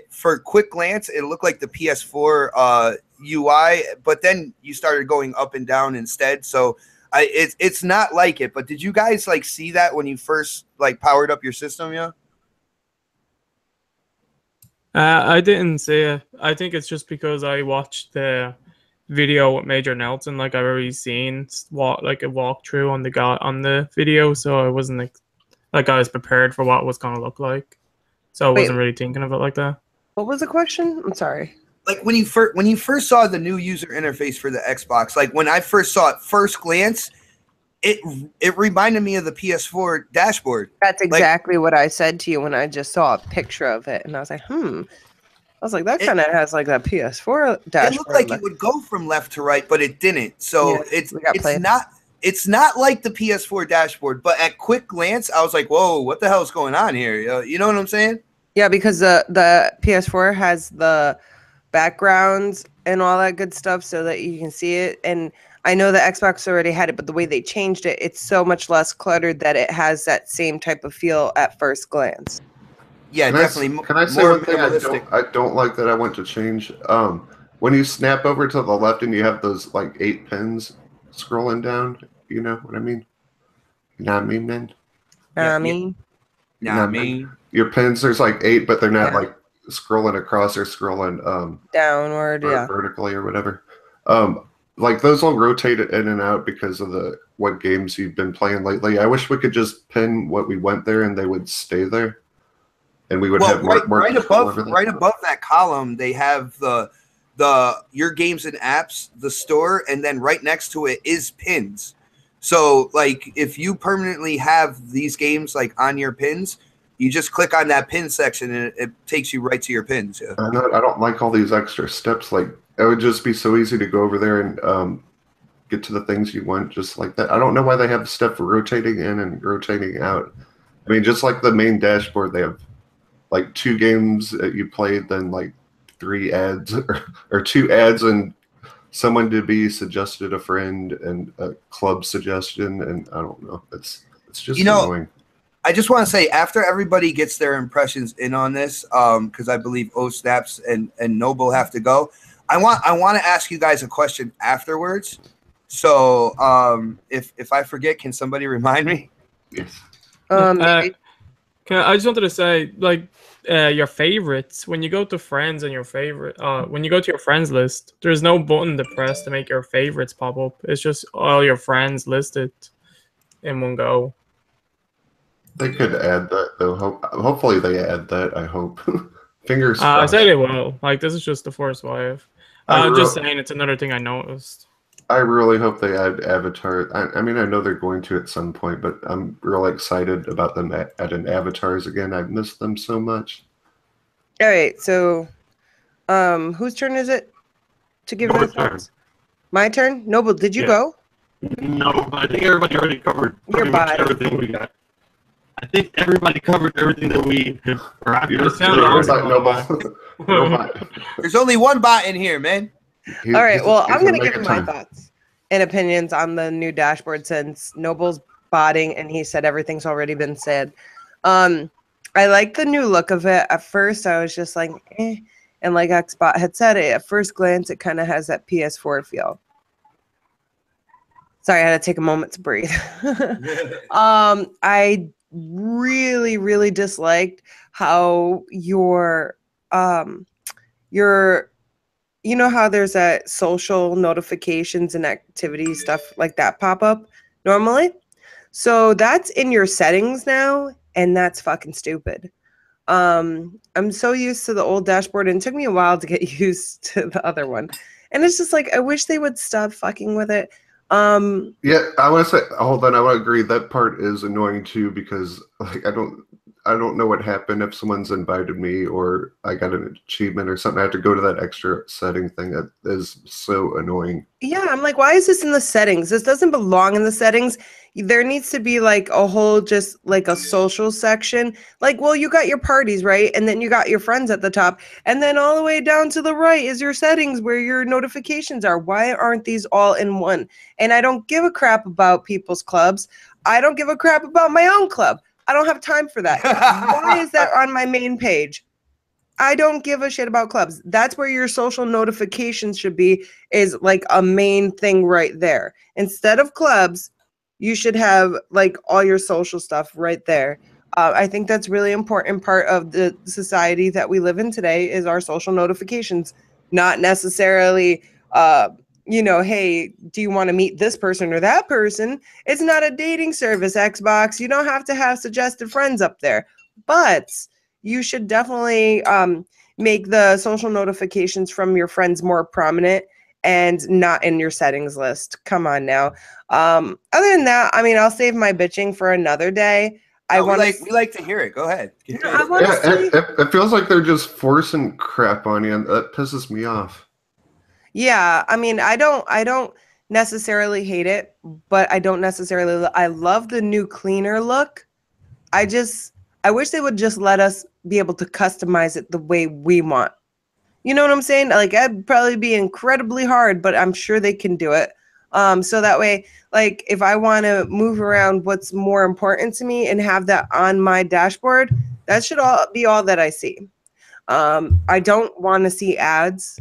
for a quick glance, it looked like the PS4 UI, but then you started going up and down instead. So it's not like it. But did you guys like see that when you first like powered up your system? Yeah. I didn't see it. I think it's just because I watched the video with Major Nelson. Like I've already seen a walkthrough on the video, so I wasn't like I was prepared for what it was gonna look like. So I wasn't really thinking of it like that. What was the question? I'm sorry. Like when you first saw the new user interface for the Xbox, like when I first saw it first glance, it reminded me of the PS4 dashboard. That's exactly what I said to you when I just saw a picture of it, and I was like, I was like, that kind of has like that PS4 dashboard. It looked like it would go from left to right, but it didn't. So it's not like the PS4 dashboard. But at quick glance, I was like, whoa, what the hell is going on here? You know what I'm saying? Yeah, because the PS4 has the backgrounds and all that good stuff so that you can see it. And I know the Xbox already had it, but the way they changed it, it's so much less cluttered that it has that same type of feel at first glance. Yeah, definitely. Can I say one thing I don't like that I want to change? When you snap over to the left and you have those like 8 pins scrolling down, you know what I mean? You know what I mean, man? I mean. Your pins, there's like 8, but they're not like scrolling across or scrolling downward, vertically or whatever. Like those will rotate it in and out because of what games you've been playing lately. I wish we could just pin what we went there and they would stay there, and we would have more right above that column. They have the your games and apps, the store, and then right next to it is pins. So like if you permanently have these games like on your pins, you just click on that pin section and it takes you right to your pins. Yeah. I don't like all these extra steps. Like it would just be so easy to go over there and get to the things you want just like that. I don't know why they have stuff rotating in and rotating out. I mean, just like the main dashboard, they have like 2 games that you played, then like 3 ads or 2 ads and someone to be suggested a friend and a club suggestion, and I don't know. It's just annoying. I just want to say, after everybody gets their impressions in on this, because I believe O-Snaps and Noble have to go, I want to ask you guys a question afterwards. So if I forget, can somebody remind me? Yes. I just wanted to say, like, your favorites, when you go to friends and your favorite, when you go to your friends list, there's no button to press to make your favorites pop up. It's just all your friends listed in one go. They could add that though. Hopefully they add that. I hope. Fingers I crossed. said it will. Like, this is just the first wave. Just saying, it's another thing I noticed. I really hope they add avatars. I mean, I know they're going to at some point, but I'm really excited about them adding avatars again. I've missed them so much. All right, so whose turn is it to give their thoughts? My turn? Noble, did you go? No, but I think everybody already covered pretty much everything we got. I think everybody covered everything that we are happy with. There's only one bot in here, man. All right, well, I'm going to give my thoughts and opinions on the new dashboard since Noble's botting and he said everything's already been said. I like the new look of it. At first, I was just like, eh. And like Xbot had said, at first glance, it kind of has that PS4 feel. Sorry, I had to take a moment to breathe. I really, really disliked how your you know how there's that social notifications and activity stuff like that pop up normally? So that's in your settings now, and that's fucking stupid. I'm so used to the old dashboard, and it took me a while to get used to the other one. And it's just like, I wish they would stop fucking with it. Yeah, I want to say, hold on, I want to agree that part is annoying too, because like I don't know what happened if someone's invited me or I got an achievement or something. I have to go to that extra setting thing. That is so annoying. Yeah, I'm like, why is this in the settings? This doesn't belong in the settings. There needs to be like a whole, just like a social section. Like, well, you got your parties, right? And then you got your friends at the top. And then all the way down to the right is your settings where your notifications are. Why aren't these all in one? And I don't give a crap about people's clubs. I don't give a crap about my own club. I don't have time for that. Why is that on my main page? I don't give a shit about clubs. That's where your social notifications should be, is like a main thing right there. Instead of clubs, you should have like all your social stuff right there. I think that's really important part of the society that we live in today is our social notifications, not necessarily, you know, hey, do you want to meet this person or that person? It's not a dating service, Xbox. You don't have to have suggested friends up there, but you should definitely make the social notifications from your friends more prominent and not in your settings list. Come on now. Other than that, I mean, I'll save my bitching for another day. We like to hear it. Go ahead. It feels like they're just forcing crap on you, and that pisses me off. Yeah, I mean, I don't necessarily hate it, but I don't necessarily. I love the new cleaner look. I wish they would just let us be able to customize it the way we want. You know what I'm saying? Like, that'd probably be incredibly hard, but I'm sure they can do it. So that way, like, if I want to move around what's more important to me and have that on my dashboard, that should all be all that I see. I don't want to see ads.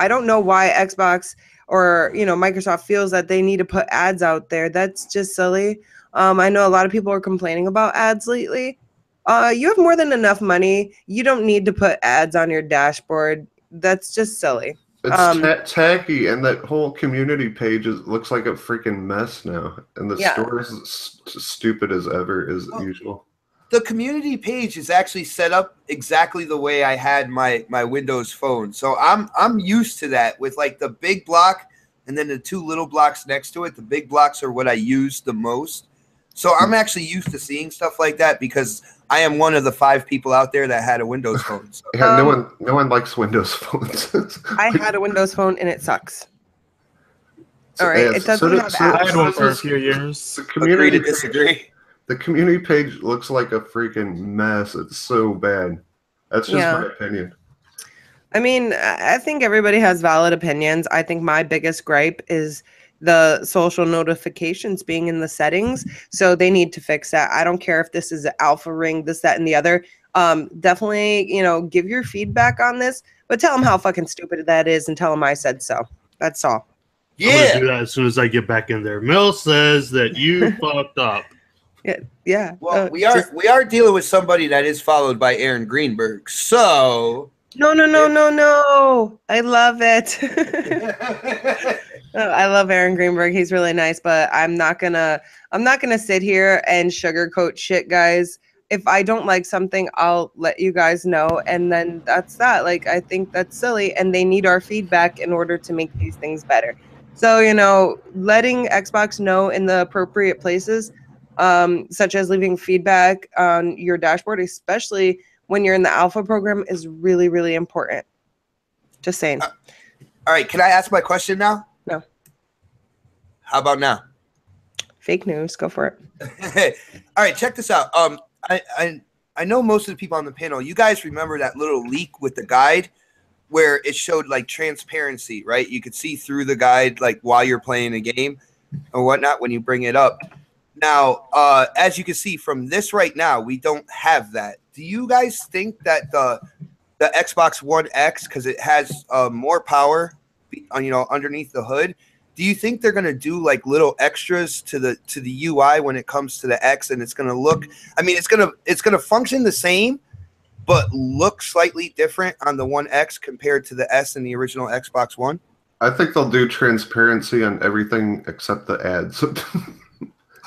I don't know why Xbox or, you know, Microsoft feels that they need to put ads out there. That's just silly. I know a lot of people are complaining about ads lately. You have more than enough money. You don't need to put ads on your dashboard. That's just silly. It's tacky, and that whole community page looks like a freaking mess now. And the store is stupid as ever, as usual. The community page is actually set up exactly the way I had my Windows phone. So I'm used to that with like the big block and then the two little blocks next to it. The big blocks are what I use the most. So I'm actually used to seeing stuff like that because I am one of the 5 people out there that had a Windows phone. So. Yeah, no one likes Windows phones. I had a Windows phone and it sucks. All right, it doesn't have apps. I had one for a few years. Agree to disagree. The community page looks like a freaking mess. It's so bad. That's just my opinion. I mean, I think everybody has valid opinions. I think my biggest gripe is the social notifications being in the settings. So they need to fix that. I don't care if this is an alpha ring, this, that, and the other. Definitely, you know, give your feedback on this, but tell them how fucking stupid that is and tell them I said so. That's all. Yeah. I'm gonna do that as soon as I get back in there. Mel says that you fucked up. Yeah. Well, we are dealing with somebody that is followed by Aaron Greenberg. So No. I love it. I love Aaron Greenberg. He's really nice, but I'm not gonna sit here and sugarcoat shit, guys. if I don't like something, I'll let you guys know, and then that's that. Like, I think that's silly, and they need our feedback in order to make these things better. So, you know, letting Xbox know in the appropriate places, such as leaving feedback on your dashboard, especially when you're in the alpha program, is really, really important. Just saying. All right, can I ask my question now? No. How about now? Fake news. Go for it. All right, check this out. I know most of the people on the panel, you guys remember that little leak with the guide where it showed like transparency, right? You could see through the guide like while you're playing a game or whatnot when you bring it up. Now, as you can see from this right now, we don't have that. Do you guys think that the Xbox One X, because it has more power, you know, underneath the hood, do you think they're gonna do like little extras to the UI when it comes to the X, and it's gonna look? I mean, it's gonna function the same, but look slightly different on the One X compared to the S and the original Xbox One? I think they'll do transparency on everything except the ads,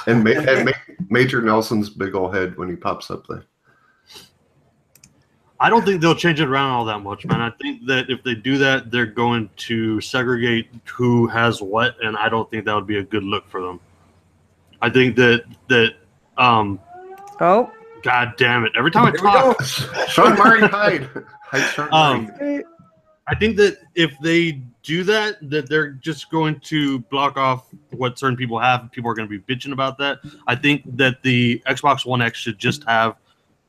and Major Nelson's big old head when he pops up there. I don't think they'll change it around all that much, man. I think that if they do that, they're going to segregate who has what, and I don't think that would be a good look for them. I think that Oh. God damn it. Every time I talk. Sean Murray, hide. Hide Sean Murray. I think that if they do that, that they're just going to block off what certain people have. People are going to be bitching about that. I think that the Xbox One X should just have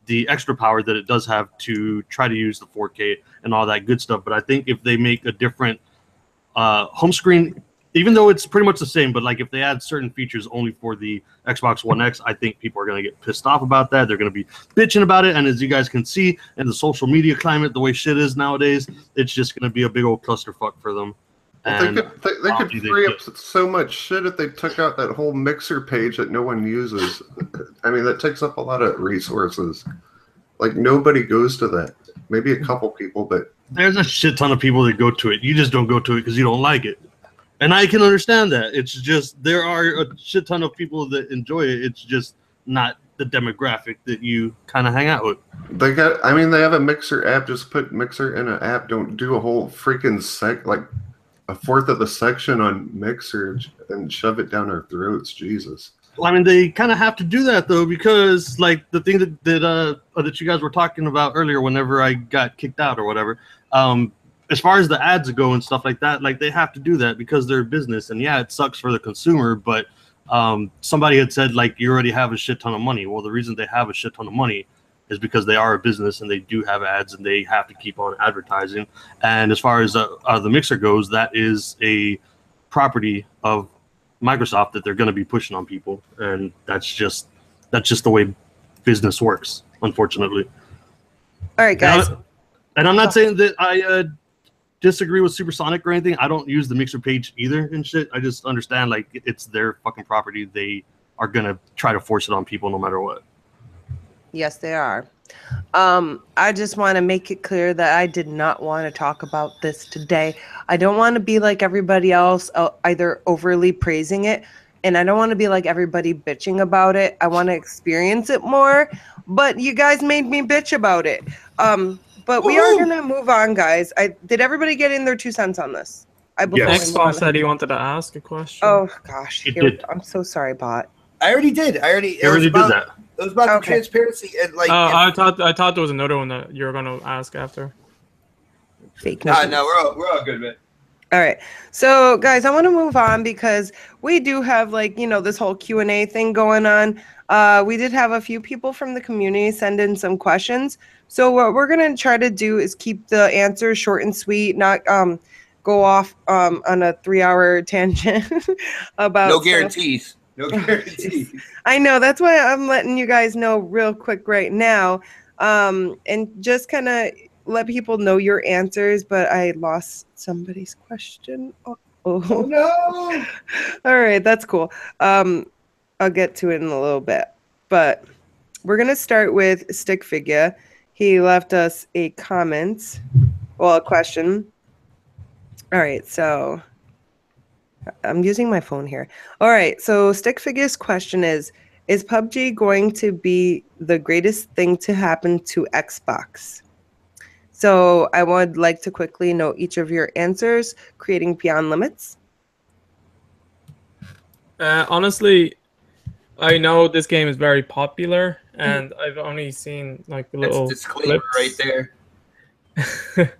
the extra power that it does have to try to use the 4K and all that good stuff. But I think if they make a different home screen, even though it's pretty much the same, but like if they add certain features only for the Xbox One X, I think people are going to get pissed off about that. They're going to be bitching about it. And as you guys can see in the social media climate, the way shit is nowadays, it's just going to be a big old clusterfuck for them. Well, they could free up so much shit if they took out that whole mixer page that no one uses. I mean, that takes up a lot of resources. Like, nobody goes to that. Maybe a couple people, but... There's a shit ton of people that go to it. You just don't go to it because you don't like it. And I can understand that. It's just, there are a shit ton of people that enjoy it. It's just not the demographic that you kind of hang out with. They have a Mixer app. Just put Mixer in an app. Don't do a whole freaking a fourth of the section on Mixer and shove it down our throats. Jesus. Well, I mean, they kind of have to do that though, because like the thing that you guys were talking about earlier, whenever I got kicked out or whatever, as far as the ads go and stuff like that, like they have to do that because they're a business, and yeah, it sucks for the consumer, but somebody had said like you already have a shit ton of money. Well, the reason they have a shit ton of money is because they are a business and they do have ads and they have to keep on advertising. And as far as the Mixer goes, that is a property of Microsoft that they're going to be pushing on people, and that's just the way business works, unfortunately. All right, guys. And I'm not saying that I disagree with Supersonic or anything. I don't use the Mixer page either and shit. I just understand like it's their fucking property. They are going to try to force it on people no matter what. Yes, they are. I just want to make it clear that I did not want to talk about this today. I don't want to be like everybody else, either overly praising it, and I don't want to be like everybody bitching about it. I want to experience it more, but you guys made me bitch about it. But we are going to move on, guys. Did everybody get in their 2 cents on this? Xbox said he wanted to ask a question. Oh, gosh. I'm so sorry, bot. I already did. It did that. It was about the transparency and like. I thought there was another one that you were gonna ask after. Fake news. No, we're all good, man. All right, so guys, I want to move on because we do have like this whole Q&A thing going on. We did have a few people from the community send in some questions. So what we're gonna try to do is keep the answers short and sweet, not go off on a 3-hour tangent about. No guarantees. No guarantees. I know, that's why I'm letting you guys know real quick right now, and just kind of let people know your answers. But I lost somebody's question. Oh no! All right, that's cool. I'll get to it in a little bit, but we're gonna start with Stick Figure. He left us a comment, a question. All right, so. I'm using my phone here. All right, so Stick Figure's question is, Is PUBG going to be the greatest thing to happen to Xbox? So I would like to quickly know each of your answers, creating Beyond Limits. Honestly, I know this game is very popular, and I've only seen like little disclaimer clips. right there.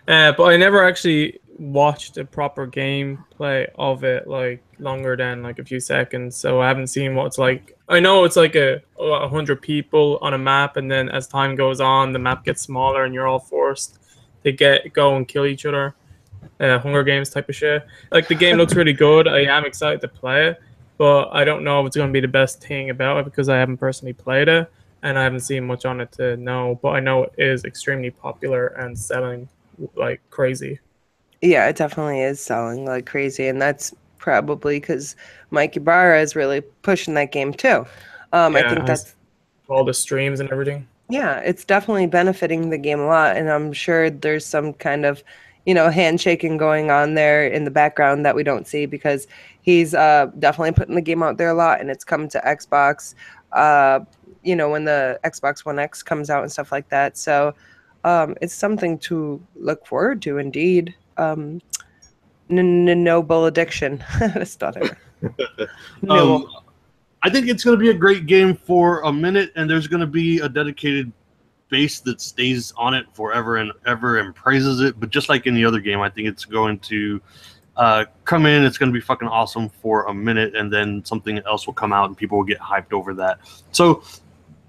But I never actually watched a proper gameplay of it, like longer than like a few seconds. So I haven't seen what it's like. I know it's like 100 people on a map, and then as time goes on, the map gets smaller, and you're all forced to go and kill each other. Hunger Games type of shit. Like the game looks really good. I am excited to play it, but I don't know if it's going to be the best thing about it because I haven't personally played it and I haven't seen much on it to know. But I know it is extremely popular and selling like crazy. Yeah, it definitely is selling like crazy, and that's probably because Mike Ibarra is really pushing that game too. I think that's all the streams and everything. Yeah, it's definitely benefiting the game a lot, and I'm sure there's some kind of, handshaking going on there in the background that we don't see because he's definitely putting the game out there a lot, and it's come to Xbox, when the Xbox One X comes out and stuff like that. So it's something to look forward to, indeed. Noble addiction. Stutter. I think it's going to be a great game for a minute, and there's going to be a dedicated base that stays on it forever and ever and praises it. But just like any other game, I think it's going to come in. It's going to be fucking awesome for a minute, and then something else will come out, and people will get hyped over that. So,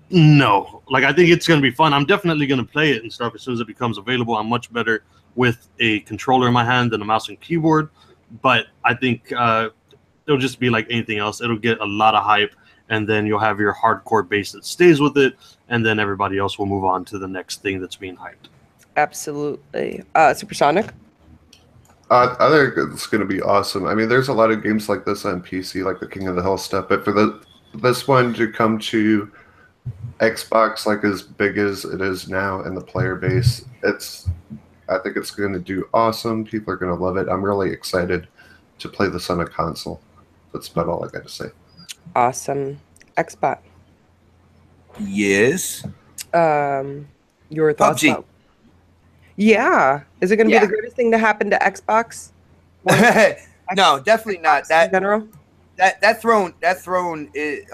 no. I think it's going to be fun. I'm definitely going to play it and stuff as soon as it becomes available. I'm much better with a controller in my hand than a mouse and keyboard. But I think it'll just be like anything else. It'll get a lot of hype, and then you'll have your hardcore base that stays with it, and then everybody else will move on to the next thing that's being hyped. Absolutely. Supersonic? I think it's going to be awesome. I mean, there's a lot of games like this on PC, like the King of the Hill stuff, but for this one to come to Xbox like as big as it is now in the player base, I think it's going to do awesome. People are going to love it. I'm really excited to play this on a console. That's about all I got to say. Awesome. Xbox. Yes. Your thoughts? PUBG. Yeah. Is it going to be the greatest thing to happen to Xbox? No, definitely not. That in general. That throne is,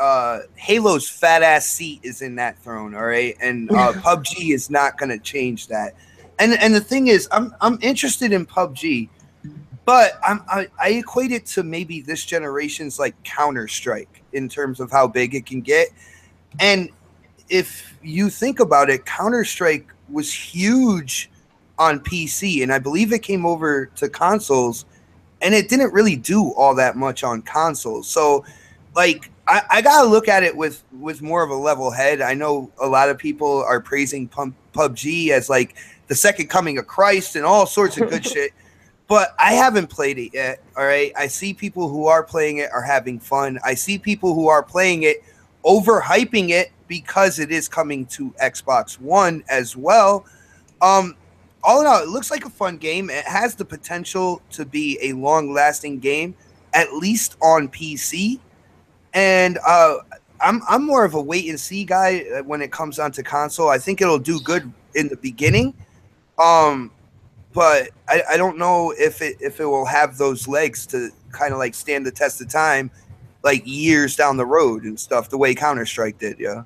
Halo's fat ass seat is in that throne, all right? And PUBG is not going to change that. And the thing is, I'm interested in PUBG, but I equate it to maybe this generation's like Counter-Strike in terms of how big it can get. And if you think about it, Counter-Strike was huge on PC, and I believe it came over to consoles, and it didn't really do all that much on consoles. So, like, I gotta look at it with more of a level head. I know a lot of people are praising PUBG as like the second coming of Christ and all sorts of good shit, but I haven't played it yet. All right, I see people who are playing it are having fun. I see people who are playing it overhyping it because it is coming to Xbox One as well. All in all, it looks like a fun game. It has the potential to be a long-lasting game, at least on PC. And I'm more of a wait-and-see guy when it comes onto console. I think it'll do good in the beginning, but I don't know if it will have those legs to kind of like stand the test of time, like years down the road and stuff, the way Counter-Strike did. Yeah.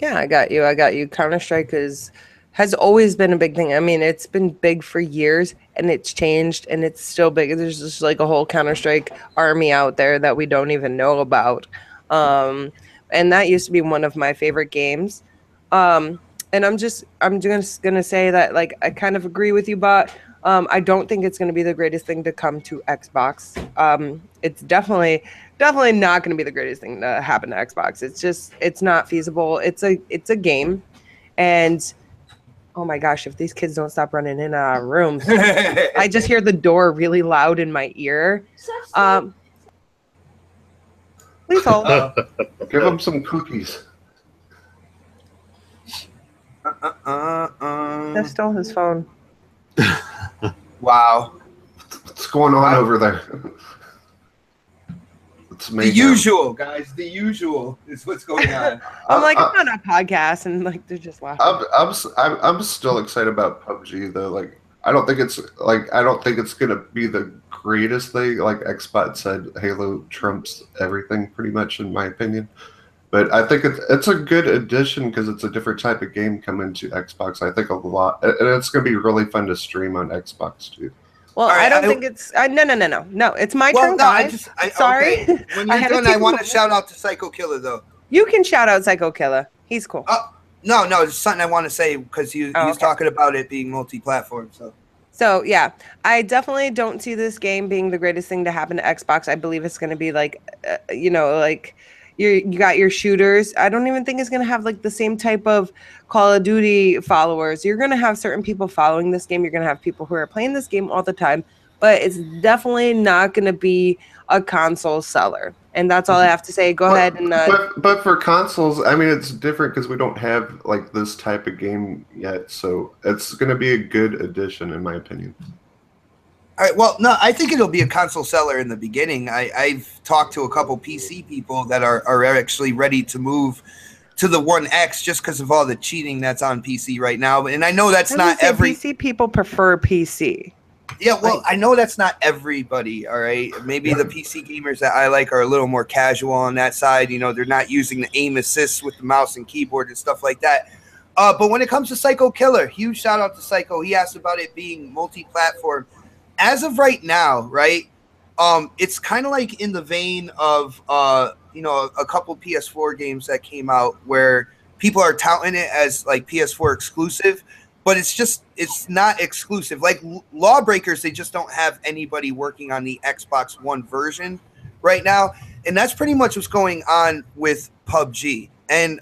Yeah, I got you. Counter-Strike has always been a big thing. I mean, it's been big for years, and it's changed, and it's still big. There's just like a whole Counter-Strike army out there that we don't even know about. And that used to be one of my favorite games. And I'm just gonna say that, like, I kind of agree with you, but I don't think it's gonna be the greatest thing to come to Xbox. It's definitely not gonna be the greatest thing to happen to Xbox. It's not feasible. It's a game, and oh my gosh, if these kids don't stop running in our rooms. I just hear the door really loud in my ear. Please hold. Give them some cookies. That stole his phone. Wow. What's going on over there? The usual, guys. The usual is what's going on. I'm on a podcast, and like they're just laughing. I'm still excited about PUBG though. Like I don't think it's gonna be the greatest thing. Like Xbox said, Halo trumps everything pretty much in my opinion. But I think it's a good addition because it's a different type of game coming to Xbox. I think a lot, and it's gonna be really fun to stream on Xbox too. Well, right, I don't think it's no. It's my turn, guys. Sorry. Okay. When you're done, I want to shout out to Psycho Killer though. You can shout out Psycho Killer. He's cool. No, it's something I want to say because he was talking about it being multi-platform. So yeah, I definitely don't see this game being the greatest thing to happen to Xbox. I believe it's going to be like, like you got your shooters. I don't even think it's going to have like the same type of Call of Duty followers. You're going to have certain people following this game. You're going to have people who are playing this game all the time, but it's definitely not going to be a console seller. And that's all I have to say. Go ahead and. But for consoles, I mean, it's different because we don't have like this type of game yet. So it's going to be a good addition, in my opinion. All right. Well, no, I think it'll be a console seller in the beginning. I've talked to a couple PC people that are actually ready to move to the One X just because of all the cheating that's on PC right now. And I know that's not every PC people prefer PC. Yeah, well, I know that's not everybody, all right? Maybe the PC gamers that I like are a little more casual on that side. You know, they're not using the aim assist with the mouse and keyboard and stuff like that. But when it comes to Psycho Killer, huge shout out to Psycho. He asked about it being multi-platform. As of right now, right, it's kind of like in the vein of, a couple PS4 games that came out where people are touting it as like PS4 exclusive. But it's not exclusive. Like Lawbreakers, they just don't have anybody working on the Xbox One version right now. And that's pretty much what's going on with PUBG. And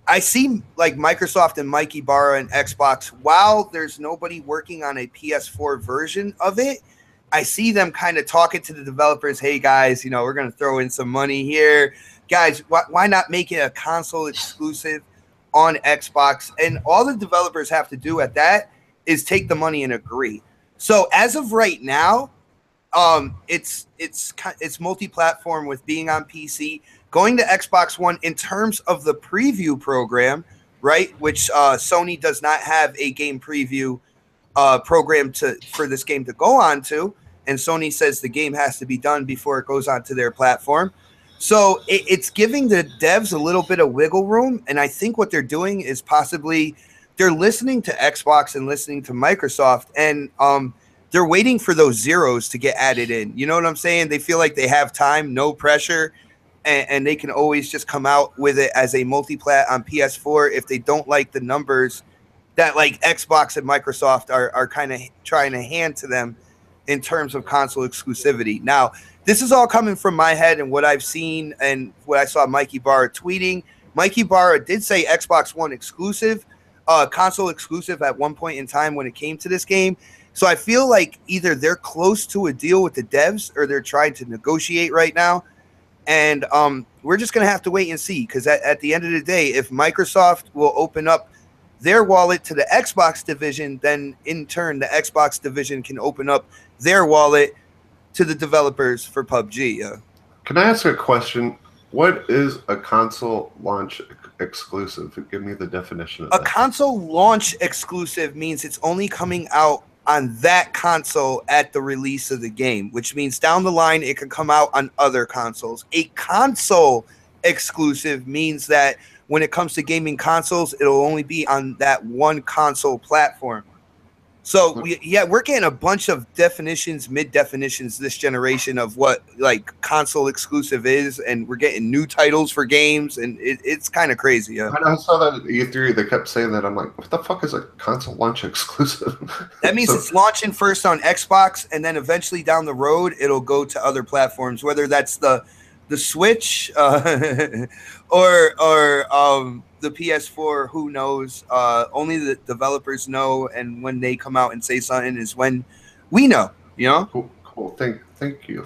I see like Microsoft and Mikey Barra and Xbox, while there's nobody working on a PS4 version of it, I see them kind of talking to the developers, hey guys, we're going to throw in some money here. Guys, why not make it a console exclusive on Xbox? And all the developers have to do at that is take the money and agree. So as of right now, it's multi-platform with being on PC, going to Xbox One in terms of the preview program, right? Which Sony does not have a game preview program for this game to go on to, and Sony says the game has to be done before it goes onto their platform. So it's giving the devs a little bit of wiggle room, and I think what they're doing is possibly they're listening to Xbox and listening to Microsoft, and they're waiting for those zeros to get added in. You know what I'm saying? They feel like they have time, no pressure, and they can always just come out with it as a multi-plat on PS4 if they don't like the numbers that like Xbox and Microsoft are kind of trying to hand to them in terms of console exclusivity. Now, this is all coming from my head and what I've seen and what I saw Mikey Barra tweeting. Mikey Barra did say Xbox One exclusive, console exclusive at one point in time when it came to this game. So I feel like either they're close to a deal with the devs or they're trying to negotiate right now. And we're just going to have to wait and see, because at the end of the day, if Microsoft will open up their wallet to the Xbox division, then in turn, the Xbox division can open up their wallet to the developers for PUBG. Can I ask a question? What is a console launch exclusive? Give me the definition of that. A console launch exclusive means it's only coming out on that console at the release of the game, which means down the line it can come out on other consoles. A console exclusive means that when it comes to gaming consoles, it'll only be on that one console platform. So we're getting a bunch of definitions, mid-definitions this generation of what like console exclusive is, and we're getting new titles for games, and it's kind of crazy. Yeah. I saw that at E3. They kept saying that. I'm like, what the fuck is a console launch exclusive? That means it's launching first on Xbox, and then eventually down the road it'll go to other platforms, whether that's the Switch or the PS4, who knows? Only the developers know, and when they come out and say something is when we know. Cool. Thank you.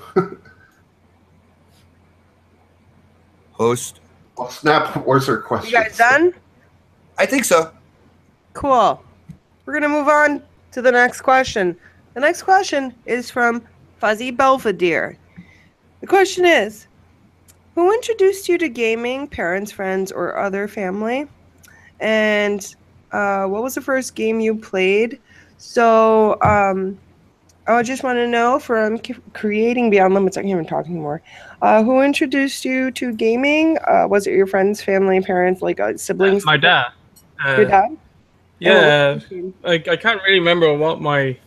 Host. Well, Snap, where's our question? You guys done? I think so. Cool. We're gonna move on to the next question. The next question is from Fuzzy Belvedere. The question is, who introduced you to gaming? Parents, friends, or other family? And what was the first game you played? So I just want to know from creating Beyond Limits. I can't even talk anymore. Who introduced you to gaming? Was it your friends, family, parents, like siblings? My dad. Your dad? Yeah, like I can't really remember what my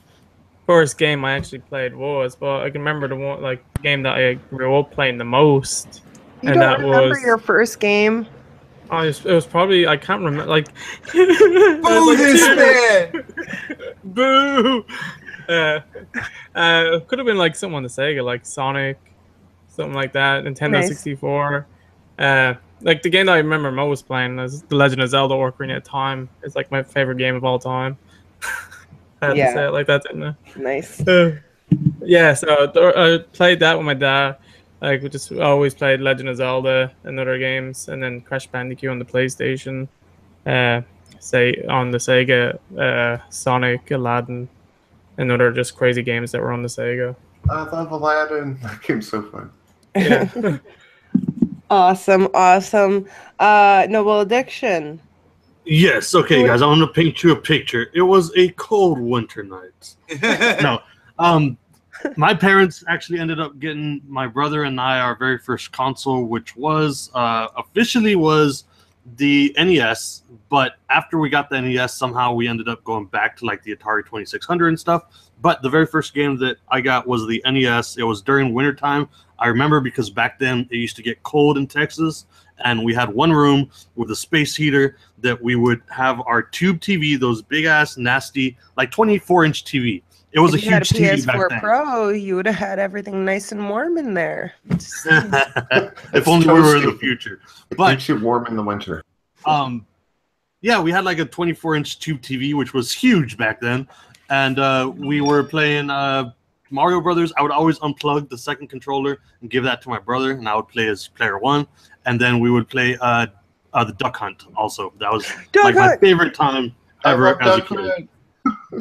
first game I actually played was, but I can remember the one like game that I grew up playing the most, You and don't that remember was your first game? it was probably I can't remember like Boo this man! Boo! It could have been like something on the Sega, like Sonic, something like that. Nintendo 64. Like the game that I remember most playing was The Legend of Zelda: Ocarina of Time. It's like my favorite game of all time. I had to say it like that, didn't I? Nice. Yeah, so I played that with my dad. Like we just always played Legend of Zelda and other games, and then Crash Bandicoot on the PlayStation. Say on the Sega, Sonic, Aladdin, and other just crazy games that were on the Sega. I love Aladdin. That game's so fun. Yeah. Awesome. Noble Addiction. Yes. Okay, guys. I want to paint you a picture. It was a cold winter night. No. My parents actually ended up getting my brother and I our very first console, which was officially was the NES. But after we got the NES, somehow we ended up going back to like the Atari 2600 and stuff. But the very first game that I got was the NES. It was during wintertime. I remember because back then it used to get cold in Texas, and we had one room with a space heater that we would have our tube TV, those big ass nasty like 24-inch TV. It was a huge TV back then. Pro, you would have had everything nice and warm in there. If only we were in the future. But it keeps you warm in the winter. Yeah, we had like a 24-inch tube TV, which was huge back then, and we were playing Mario Brothers. I would always unplug the second controller and give that to my brother, and I would play as player one, and then we would play the Duck Hunt. Also, that was my favorite time ever as a kid.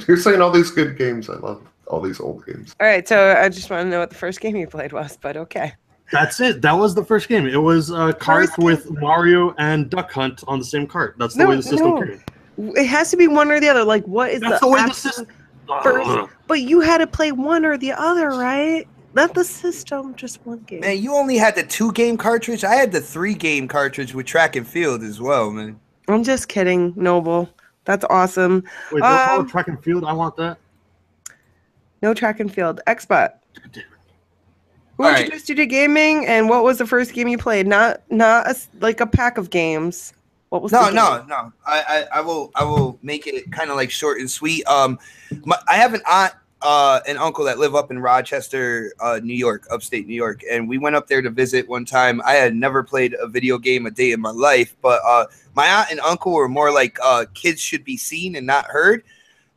You're saying all these good games. I love all these old games. All right, so I just want to know what the first game you played was, but okay. That's it. That was the first game. It was a cart with Mario and Duck Hunt on the same cart. That's the way the system came. It has to be one or the other. Like, what is the way the system first? But you had to play one or the other, right? Not the system, just one game. Man, you only had the 2-game cartridge. I had the 3-game cartridge with track and field as well, man. I'm just kidding, Noble. That's awesome. Wait, don't call it track and field. I want that. No track and field. Xbot. Who introduced you to gaming, and what was the first game you played? Not like a pack of games. What was no. I will make it kind of like short and sweet. I have an aunt and uncle that live up in Rochester, New York, upstate New York, and we went up there to visit one time. I had never played a video game a day in my life, but my aunt and uncle were more like kids should be seen and not heard,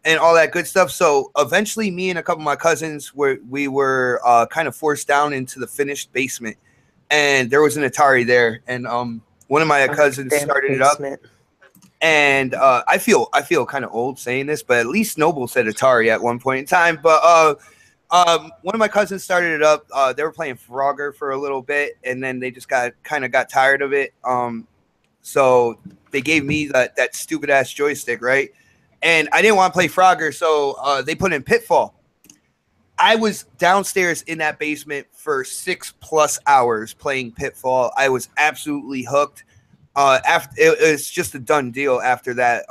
and all that good stuff. So eventually, me and a couple of my cousins were kind of forced down into the finished basement, and there was an Atari there, and one of my cousins started it up. And I feel kind of old saying this, but at least Noble said Atari at one point in time. But one of my cousins started it up. They were playing Frogger for a little bit, and then they just got tired of it. So they gave me that stupid ass joystick, right? And I didn't want to play Frogger, so they put in Pitfall. I was downstairs in that basement for 6+ hours playing Pitfall. I was absolutely hooked. After it's just a done deal after that.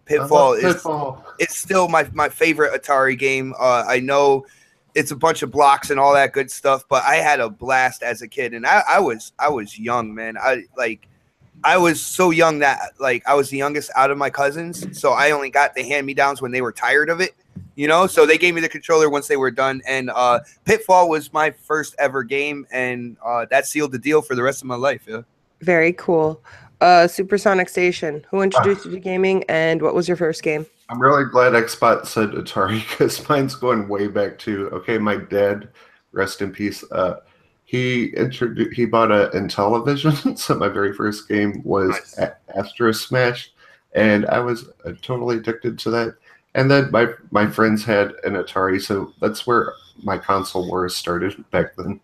Pitfall it's still my favorite Atari game. I know it's a bunch of blocks and all that good stuff, but I had a blast as a kid, and I was young, man. I was so young that I was the youngest out of my cousins, so I only got the hand-me-downs when they were tired of it, so they gave me the controller once they were done, and Pitfall was my first ever game, and that sealed the deal for the rest of my life. Yeah. Very cool. Supersonic Station. Who introduced you to gaming, and what was your first game? I'm really glad Xbot said Atari because mine's going way back too. Okay, my dad, rest in peace. He bought a Intellivision, so my very first game was Astro Smash, and I was totally addicted to that. And then my friends had an Atari, so that's where my console wars started back then.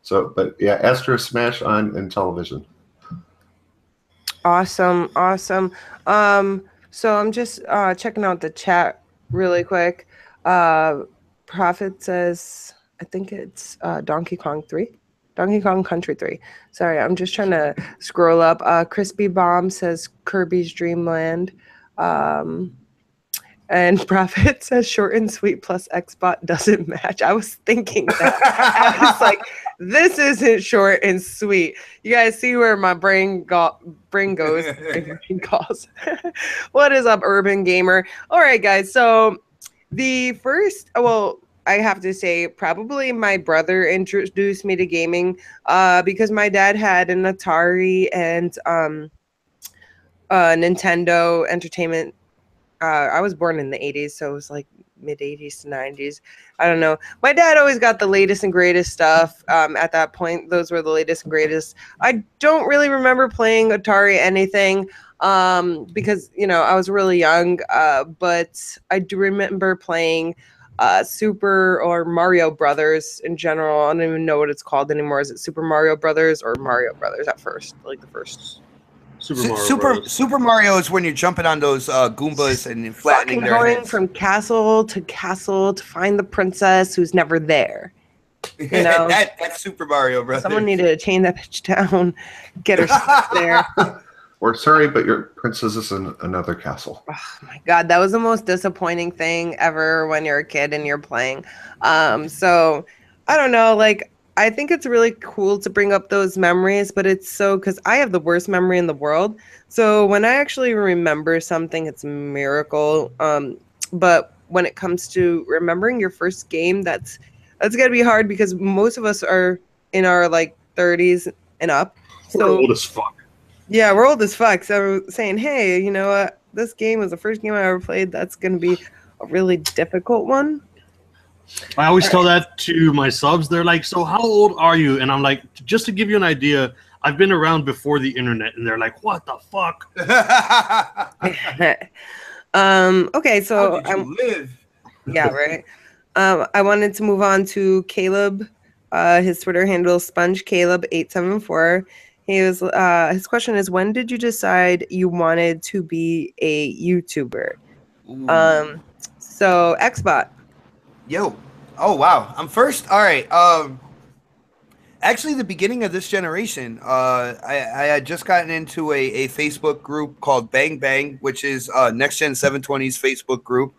So, but yeah, Astro Smash on in television. Awesome. So I'm just checking out the chat really quick. Prophet says, I think it's Donkey Kong 3. Donkey Kong Country 3. Sorry, I'm just trying to scroll up. Crispy Bomb says Kirby's Dream Land. And Prophet says short and sweet plus Xbot doesn't match. I was thinking that. I was like, this isn't short and sweet. You guys see where my brain goes. Brain calls. What is up, Urban Gamer? All right, guys. So the first, well, I have to say, probably my brother introduced me to gaming because my dad had an Atari and Nintendo Entertainment. I was born in the 80s, so it was like mid 80s to 90s. I don't know. My dad always got the latest and greatest stuff. At that point, those were the latest and greatest. I don't really remember playing Atari anything because, you know, I was really young. But I do remember playing Super or Mario Brothers in general. I don't even know what it's called anymore. Is it Super Mario Brothers or Mario Brothers at first? Like the first. Super Mario is when you're jumping on those Goombas and flattening their going heads. from castle to find the princess who's never there. You know, that's Super Mario, brother. Someone needed to chain that bitch down, get her stuck there. We're sorry, but your princess is in another castle. Oh my god, that was the most disappointing thing ever when you're a kid and you're playing. So I don't know, like I think it's really cool to bring up those memories, but it's so because I have the worst memory in the world. So when I actually remember something, it's a miracle. But when it comes to remembering your first game, that's gonna be hard because most of us are in our like 30s and up. So we're old as fuck. Yeah, we're old as fuck. So saying, hey, you know what? This game was the first game I ever played. That's gonna be a really difficult one. I always tell that to my subs. They're like, so how old are you? And I'm like, just to give you an idea, I've been around before the internet. And they're like, what the fuck? Okay, so How did you live? Yeah, right. I wanted to move on to Caleb. His Twitter handle is SpongeCaleb874. His question is, when did you decide you wanted to be a YouTuber? So Xbot. Yo. Oh wow. I'm first. All right. Actually the beginning of this generation. I had just gotten into a Facebook group called Bang Bang, which is Next Gen 720's Facebook group.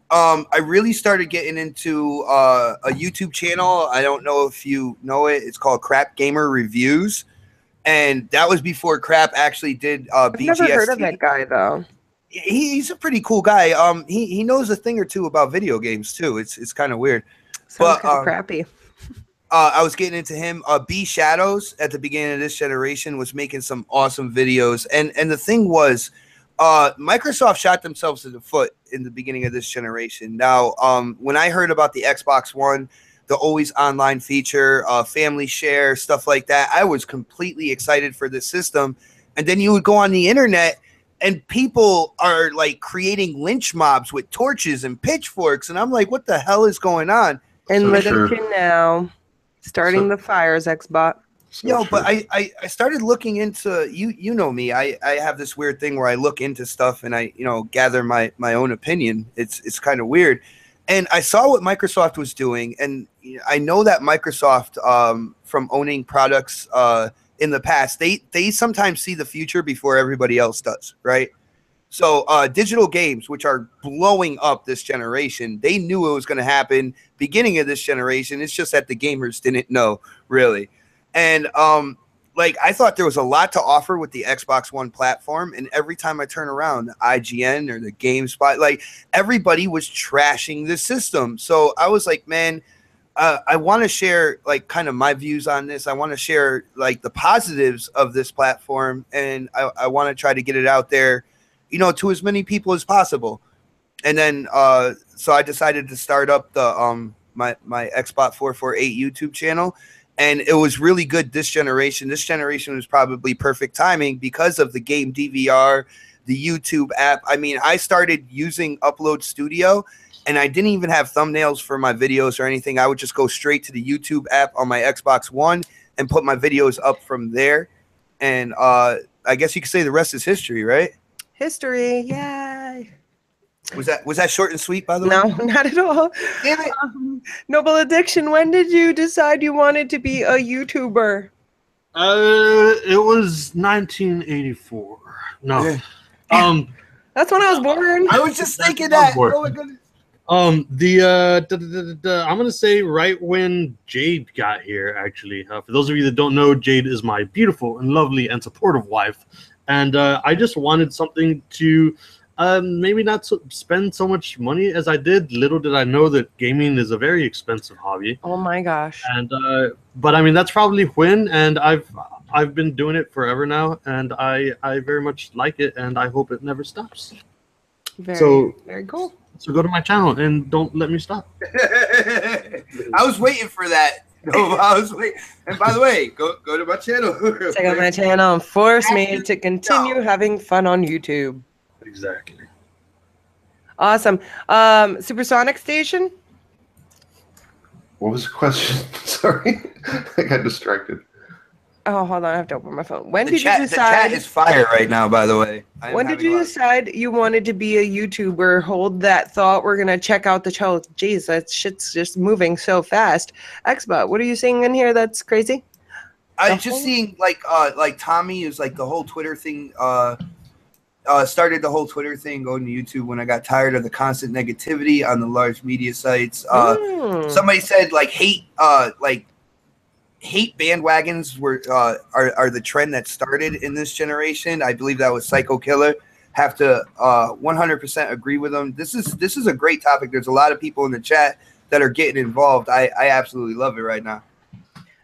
I really started getting into a YouTube channel. I don't know if you know it. It's called Crap Gamer Reviews. And that was before Crap actually did I've BGST. never heard of that guy though. He's a pretty cool guy. He knows a thing or two about video games too. It's kind of weird. Sounds kind of crappy. I was getting into him. B Shadows at the beginning of this generation was making some awesome videos. And the thing was, Microsoft shot themselves in the foot in the beginning of this generation. Now, when I heard about the Xbox One, the always online feature, family share, stuff like that, I was completely excited for this system. And then you would go on the internet and people are like creating lynch mobs with torches and pitchforks. And I'm like, what the hell is going on? And look at you now, starting the fires, Xbot. Yo, but I started looking into, you know me, I have this weird thing where I look into stuff and I, you know, gather my own opinion. It's kind of weird. And I saw what Microsoft was doing. And I know that Microsoft, from owning products in the past, they sometimes see the future before everybody else does, right? So digital games, which are blowing up this generation, they knew it was going to happen beginning of this generation. It's just that the gamers didn't know, really. And like I thought there was a lot to offer with the Xbox One platform, and every time I turn around, the IGN or the GameSpot, like everybody was trashing the system. So I was like, man, I want to share like kind of my views on this. I want to share like the positives of this platform, and I want to try to get it out there, you know, to as many people as possible. And then so I decided to start up the my Xbot 448 YouTube channel. And it was really good this generation. This generation was probably perfect timing because of the game DVR, the YouTube app. I mean, I started using Upload Studio, and I didn't even have thumbnails for my videos or anything. I would just go straight to the YouTube app on my Xbox One and put my videos up from there. And I guess you could say the rest is history, right? History, yay! Was that short and sweet, by the way? No, not at all. Damn it. Noble Addiction, when did you decide you wanted to be a YouTuber? It was 1984. No. That's when I was born. I was just thinking that. Oh my goodness. I'm gonna say right when Jade got here. Actually, for those of you that don't know, Jade is my beautiful and lovely and supportive wife, and I just wanted something to maybe not spend so much money as I did. Little did I know that gaming is a very expensive hobby. Oh my gosh! And but I mean that's probably when, and I've been doing it forever now, and I very much like it, and I hope it never stops. Very cool. So go to my channel and don't let me stop. I was waiting for that. No, I was waiting. And by the way, go to my channel. Check out my channel and force me to continue having fun on YouTube. Exactly. Awesome. Supersonic Station? What was the question? Sorry. I got distracted. Oh, hold on. I have to open my phone. When The did you chat decide? is fire right now, by the way. When did you decide you wanted to be a YouTuber? Hold that thought. We're gonna check out the show. Jeez, that shit's just moving so fast. Xbot, what are you seeing in here that's crazy? I just seeing like Tommy is like the whole Twitter thing. Started the whole Twitter thing going to YouTube when I got tired of the constant negativity on the large media sites. Somebody said like hate bandwagons are the trend that started in this generation. I believe that was Psycho Killer. Have to 100% agree with them. This is a great topic. There's a lot of people in the chat that are getting involved. I absolutely love it right now.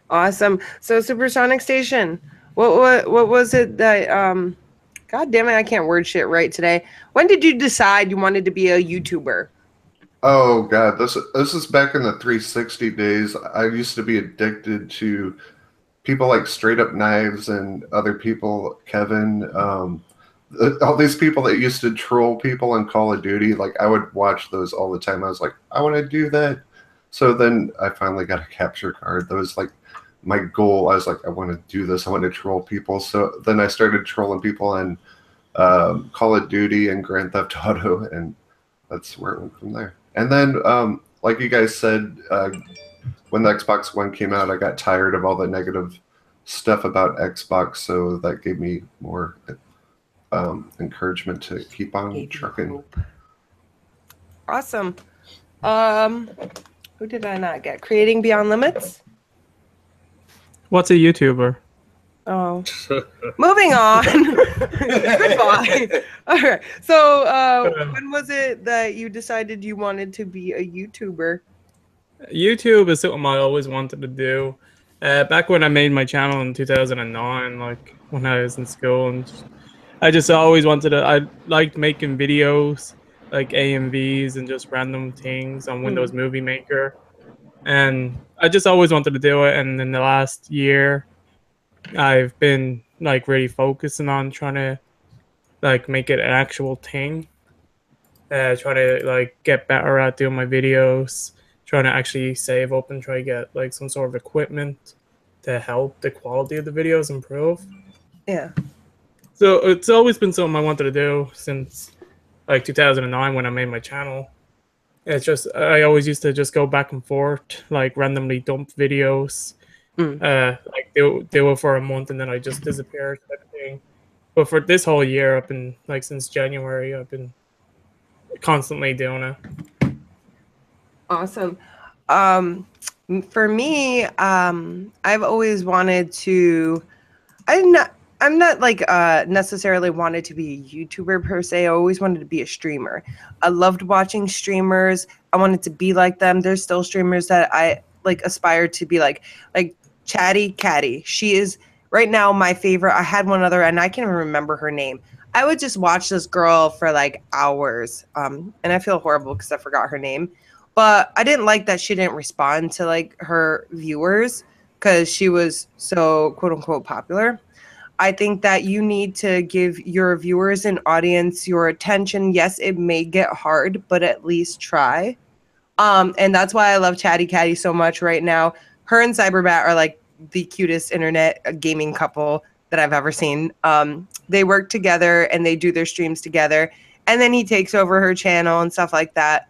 Awesome. So Supersonic Station, what was it that God damn it, I can't word shit right today. When did you decide you wanted to be a YouTuber? Oh god, this is back in the 360 days. I used to be addicted to people like Straight Up Knives and other people, Kevin, all these people that used to troll people in Call of Duty. Like I would watch those all the time. I was like, I want to do that. So then I finally got a capture card. That was like my goal. I was like, I want to do this. I want to troll people. So then I started trolling people on Call of Duty and Grand Theft Auto, and that's where it went from there. And then, like you guys said, when the Xbox One came out, I got tired of all the negative stuff about Xbox, so that gave me more encouragement to keep on trucking. Awesome. Who did I not get? Creating Beyond Limits? What's a YouTuber? Oh. Moving on. Goodbye. All right. So when was it that you decided you wanted to be a YouTuber? YouTube is something I always wanted to do. Back when I made my channel in 2009, like when I was in school, and I just always wanted to. I liked making videos, like AMVs and just random things on Windows Movie Maker, and I just always wanted to do it. And in the last year, I've been like really focusing on trying to like make it an actual thing. Trying to like get better at doing my videos. Trying to actually save up and try to get like some sort of equipment to help the quality of the videos improve. Yeah. So it's always been something I wanted to do since like 2009 when I made my channel. It's just I always used to just go back and forth, like randomly dump videos, like do it for a month and then I just disappeared type of thing. But for this whole year, I've been like since January, I've been constantly doing it. Awesome. For me, I've always wanted to. I'm not like necessarily wanted to be a YouTuber per se. I always wanted to be a streamer. I loved watching streamers. I wanted to be like them. There's still streamers that I like aspire to be like Chatty Catty. She is right now my favorite. I had one other and I can't even remember her name. I would just watch this girl for like hours. And I feel horrible because I forgot her name. But I didn't like that she didn't respond to like her viewers because she was so quote unquote popular. I think that you need to give your viewers and audience your attention. Yes, it may get hard, but at least try. And that's why I love Chatty Catty so much right now. Her and Cyberbat are like the cutest internet gaming couple that I've ever seen. They work together and they do their streams together. And then he takes over her channel and stuff like that.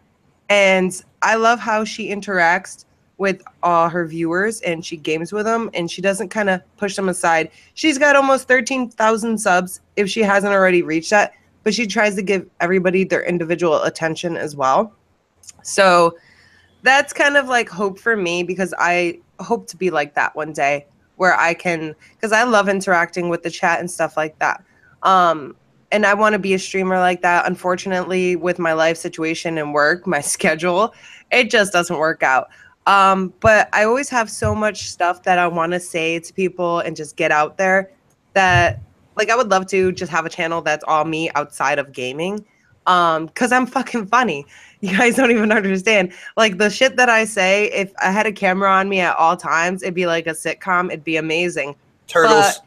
And I love how she interacts with all her viewers and she games with them and she doesn't kind of push them aside. She's got almost 13,000 subs if she hasn't already reached that, but she tries to give everybody their individual attention as well. So that's kind of like hope for me, because I hope to be like that one day where I can, because I love interacting with the chat and stuff like that. And I want to be a streamer like that. Unfortunately, with my life situation and work, my schedule, it just doesn't work out. But I always have so much stuff that I want to say to people and just get out there that, like, I would love to just have a channel that's all me outside of gaming. Because I'm fucking funny. You guys don't even understand. Like, the shit that I say, if I had a camera on me at all times, it'd be like a sitcom. It'd be amazing. Turtles.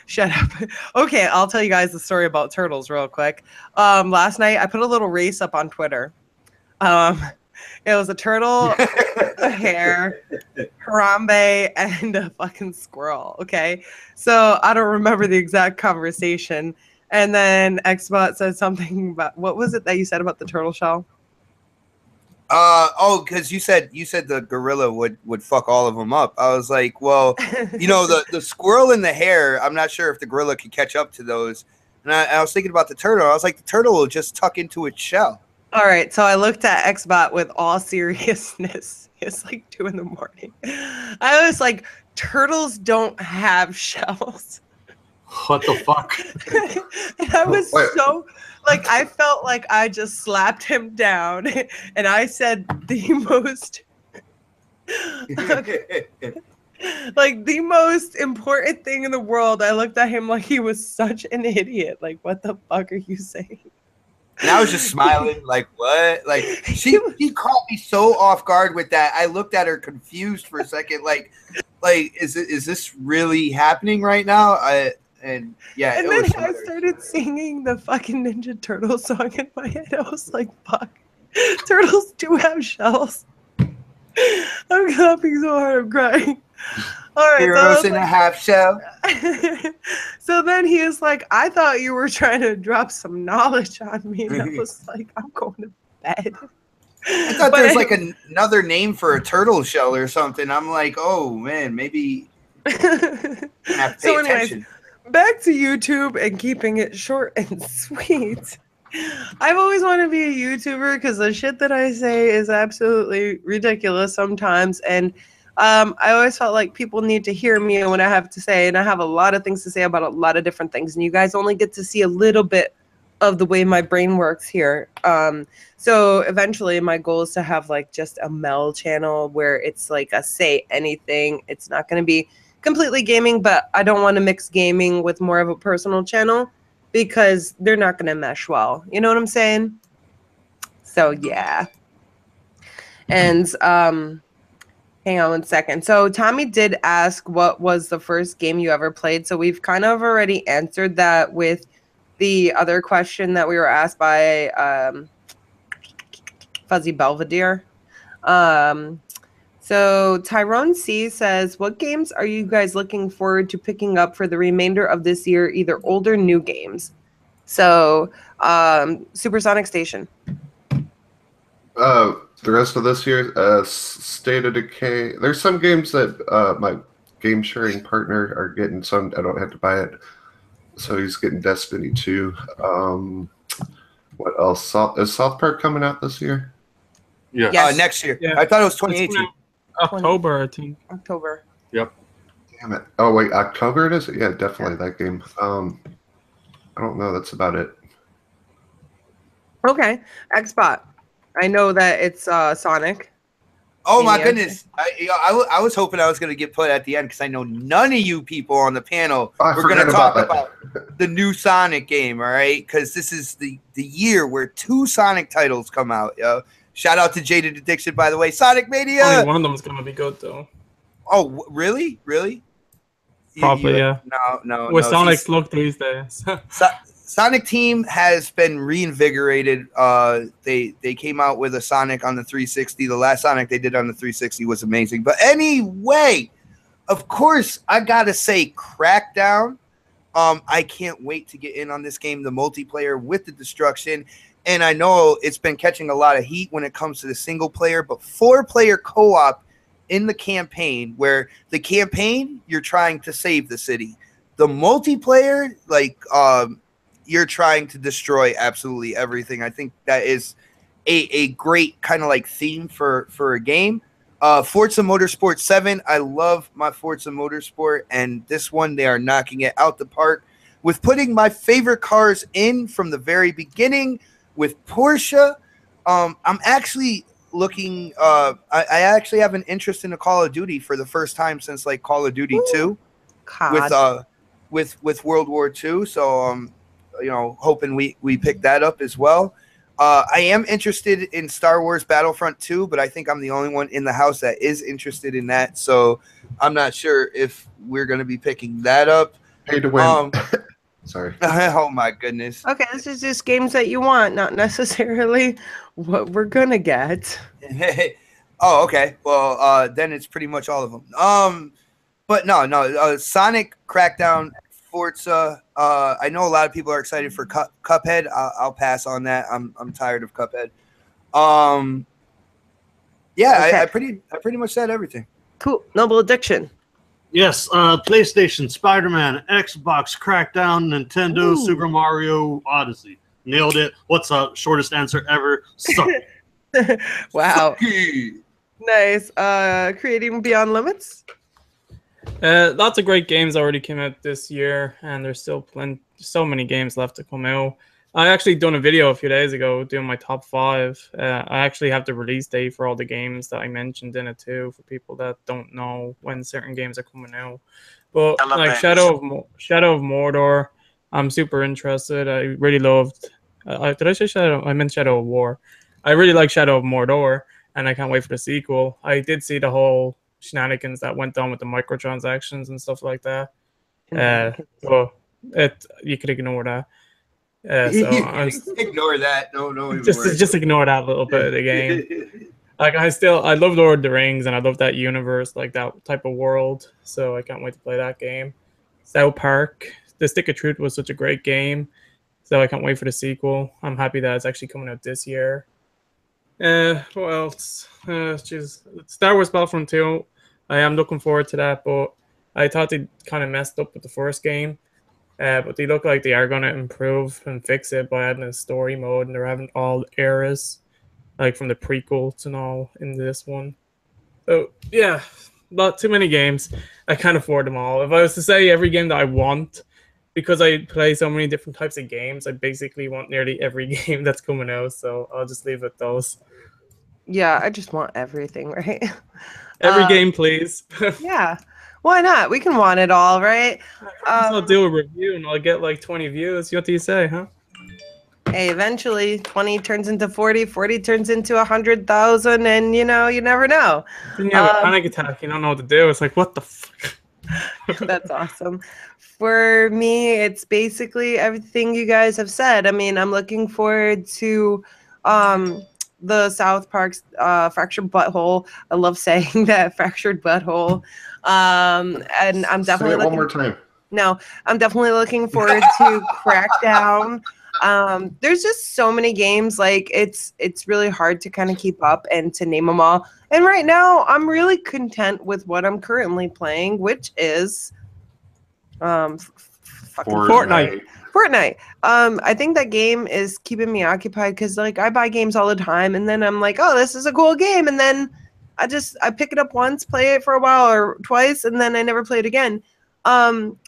Shut up. Okay, I'll tell you guys the story about turtles real quick. Last night, I put a little race up on Twitter. It was a turtle, a hare, Harambe, and a fucking squirrel. Okay, so I don't remember the exact conversation. And then Xbot said something about, what was it that you said about the turtle shell? Because you said the gorilla would fuck all of them up. I was like, well, you know, the squirrel and the hare, I'm not sure if the gorilla could catch up to those. And I was thinking about the turtle. I was like, the turtle will just tuck into its shell. All right, so I looked at Xbot with all seriousness. It's like 2 a.m. I was like, turtles don't have shells. What the fuck? And I was so, like, I felt like I just slapped him down, and I said the most, like, the most important thing in the world. I looked at him like he was such an idiot. Like, what the fuck are you saying? And I was just smiling, like, what? Like, she caught me so off guard with that. I looked at her confused for a second, like, is this really happening right now? And yeah, and then I started singing the fucking Ninja Turtle song in my head. I was like, fuck, turtles do have shells. I'm laughing so hard, I'm crying. All right, Heroes in a half shell. So then he is like, I thought you were trying to drop some knowledge on me. And I was like, I'm going to bed. I thought there's like another name for a turtle shell or something. I'm like, oh man, maybe I have to pay attention. Back to YouTube and keeping it short and sweet. I've always wanted to be a YouTuber because the shit that I say is absolutely ridiculous sometimes. And I always felt like people need to hear me and what I have to say. And I have a lot of things to say about a lot of different things. And you guys only get to see a little bit of the way my brain works here. So eventually my goal is to have like just a Mel channel where it's like a say anything. It's not going to be completely gaming, but I don't want to mix gaming with more of a personal channel because they're not going to mesh well. You know what I'm saying? So yeah. And hang on one second. So Tommy did ask what was the first game you ever played. So we've kind of already answered that with the other question that we were asked by Fuzzy Belvedere. So Tyrone C says, what games are you guys looking forward to picking up for the remainder of this year, either old or new games? So Supersonic Station. The rest of this year, State of Decay. There's some games that my game sharing partner are getting. Some I don't have to buy it. So he's getting Destiny 2. What else? Is South Park coming out this year? Yeah. Yes. Next year. Yeah. I thought it was 2018. October, I think. October. Yep. Damn it. Oh, wait, October it is? Yeah, definitely that game. I don't know. That's about it. Okay. Xbot. I know that it's Sonic. Oh my goodness! I was hoping I was going to get put at the end because I know none of you people on the panel were going to talk about the new Sonic game. All right, because this is the year where 2 Sonic titles come out. Yo, shout out to Jaded Addiction, by the way. Sonic Mania. Only one of them is going to be good though. Oh, really? Really? Probably, yeah. No. With Sonic's look these days. Sonic Team has been reinvigorated. They came out with a Sonic on the 360. The last Sonic they did on the 360 was amazing. But anyway, of course, I gotta say Crackdown. I can't wait to get in on this game, the multiplayer with the destruction. And I know it's been catching a lot of heat when it comes to the single player, but 4-player co-op in the campaign, where the campaign, you're trying to save the city. The multiplayer, like, you're trying to destroy absolutely everything. I think that is a great kind of like theme for a game. Forza Motorsport 7, I love my Forza Motorsport, and this one, they are knocking it out the park with putting my favorite cars in from the very beginning with Porsche. I'm actually looking, I actually have an interest in a Call of Duty for the first time since like Call of Duty 2 with World War II. So, hoping we pick that up as well. I am interested in Star Wars Battlefront 2, but I think I'm the only one in the house that is interested in that. So I'm not sure if we're going to be picking that up. Pay to win. Sorry. Oh, my goodness. Okay, this is just games that you want, not necessarily what we're going to get. Oh, okay. Well, then it's pretty much all of them. But no. Sonic, Crackdown, Forza. I know a lot of people are excited for Cuphead. I'll pass on that. I'm tired of Cuphead. Yeah, okay. I pretty much said everything. Cool. Noble Addiction. Yes, PlayStation, Spider-Man, Xbox, Crackdown, Nintendo, Super Mario Odyssey. Nailed it. What's the shortest answer ever? Suck. Wow. Nice. Creating Beyond Limits. Lots of great games already came out this year, and there's still so many games left to come out. I actually done a video a few days ago doing my top 5. I actually have the release date for all the games that I mentioned in it too, for people that don't know when certain games are coming out. But like Shadow of Mordor, I'm super interested. I really loved. Did I say Shadow? I meant Shadow of War. I really like Shadow of Mordor, and I can't wait for the sequel. I did see the whole shenanigans that went on with the microtransactions and stuff like that. So you could ignore that. So ignore that. No. Just ignore that little bit of the game. Like I love Lord of the Rings, and I love that universe, like that type of world. So I can't wait to play that game. South Park, The Stick of Truth was such a great game. So I can't wait for the sequel. I'm happy that it's actually coming out this year. What else? Star Wars Battlefront 2. I am looking forward to that, but I thought they kind of messed up with the first game. But they look like they are going to improve and fix it by adding a story mode, and they're having all eras, like from the prequels and all in this one. So yeah, not too many games. I can't afford them all. If I was to say every game that I want, because I play so many different types of games, I basically want nearly every game that's coming out. So I'll just leave it those. Yeah, I just want everything, right? Every game, please. Yeah. Why not? We can want it all, right? I'll do a review and I'll get like 20 views. What do you say, huh? Hey, eventually 20 turns into 40, 40 turns into 100,000, and you never know. Then you have a panic attack. You don't know what to do. It's like, what the fuck? That's awesome. For me, it's basically everything you guys have said. I mean, I'm looking forward to the South Park's Fractured Butthole. I love saying that, Fractured Butthole. And I'm definitely say it one more time. No, I'm definitely looking forward to Crackdown. There's just so many games. Like it's really hard to kind of keep up and to name them all. And right now, I'm really content with what I'm currently playing, which is Fortnite. I think that game is keeping me occupied because like I buy games all the time, and then I'm like, oh, this is a cool game, and then I pick it up once, play it for a while or twice, and then I never play it again.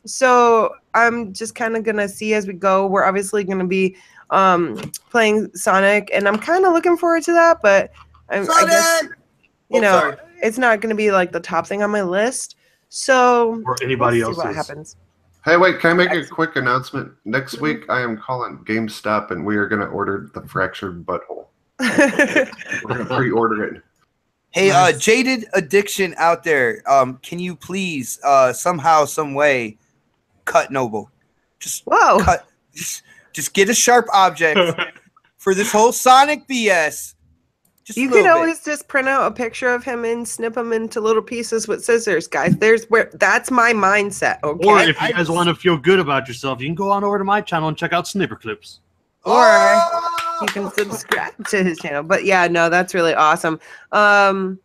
So I'm just kind of gonna see as we go. We're obviously gonna be playing Sonic, and I'm kind of looking forward to that, but I guess it's not gonna be like the top thing on my list. So or anybody else. What happens? Hey, wait, can I make a quick announcement? Next week, I am calling GameStop, and we are going to order the Fractured Butthole. We're going to pre-order it. Hey, Nice. Jaded Addiction out there, can you please somehow, some way, cut Noble? Just Whoa. cut. Just get a sharp object for this whole Sonic BS. Just You a little can bit. always just print out a picture of him and snip him into little pieces with scissors, guys. That's my mindset. Okay. Or if you guys want to feel good about yourself, you can go on over to my channel and check out Snipper Clips. Or you can subscribe to his channel. But yeah, no, that's really awesome. All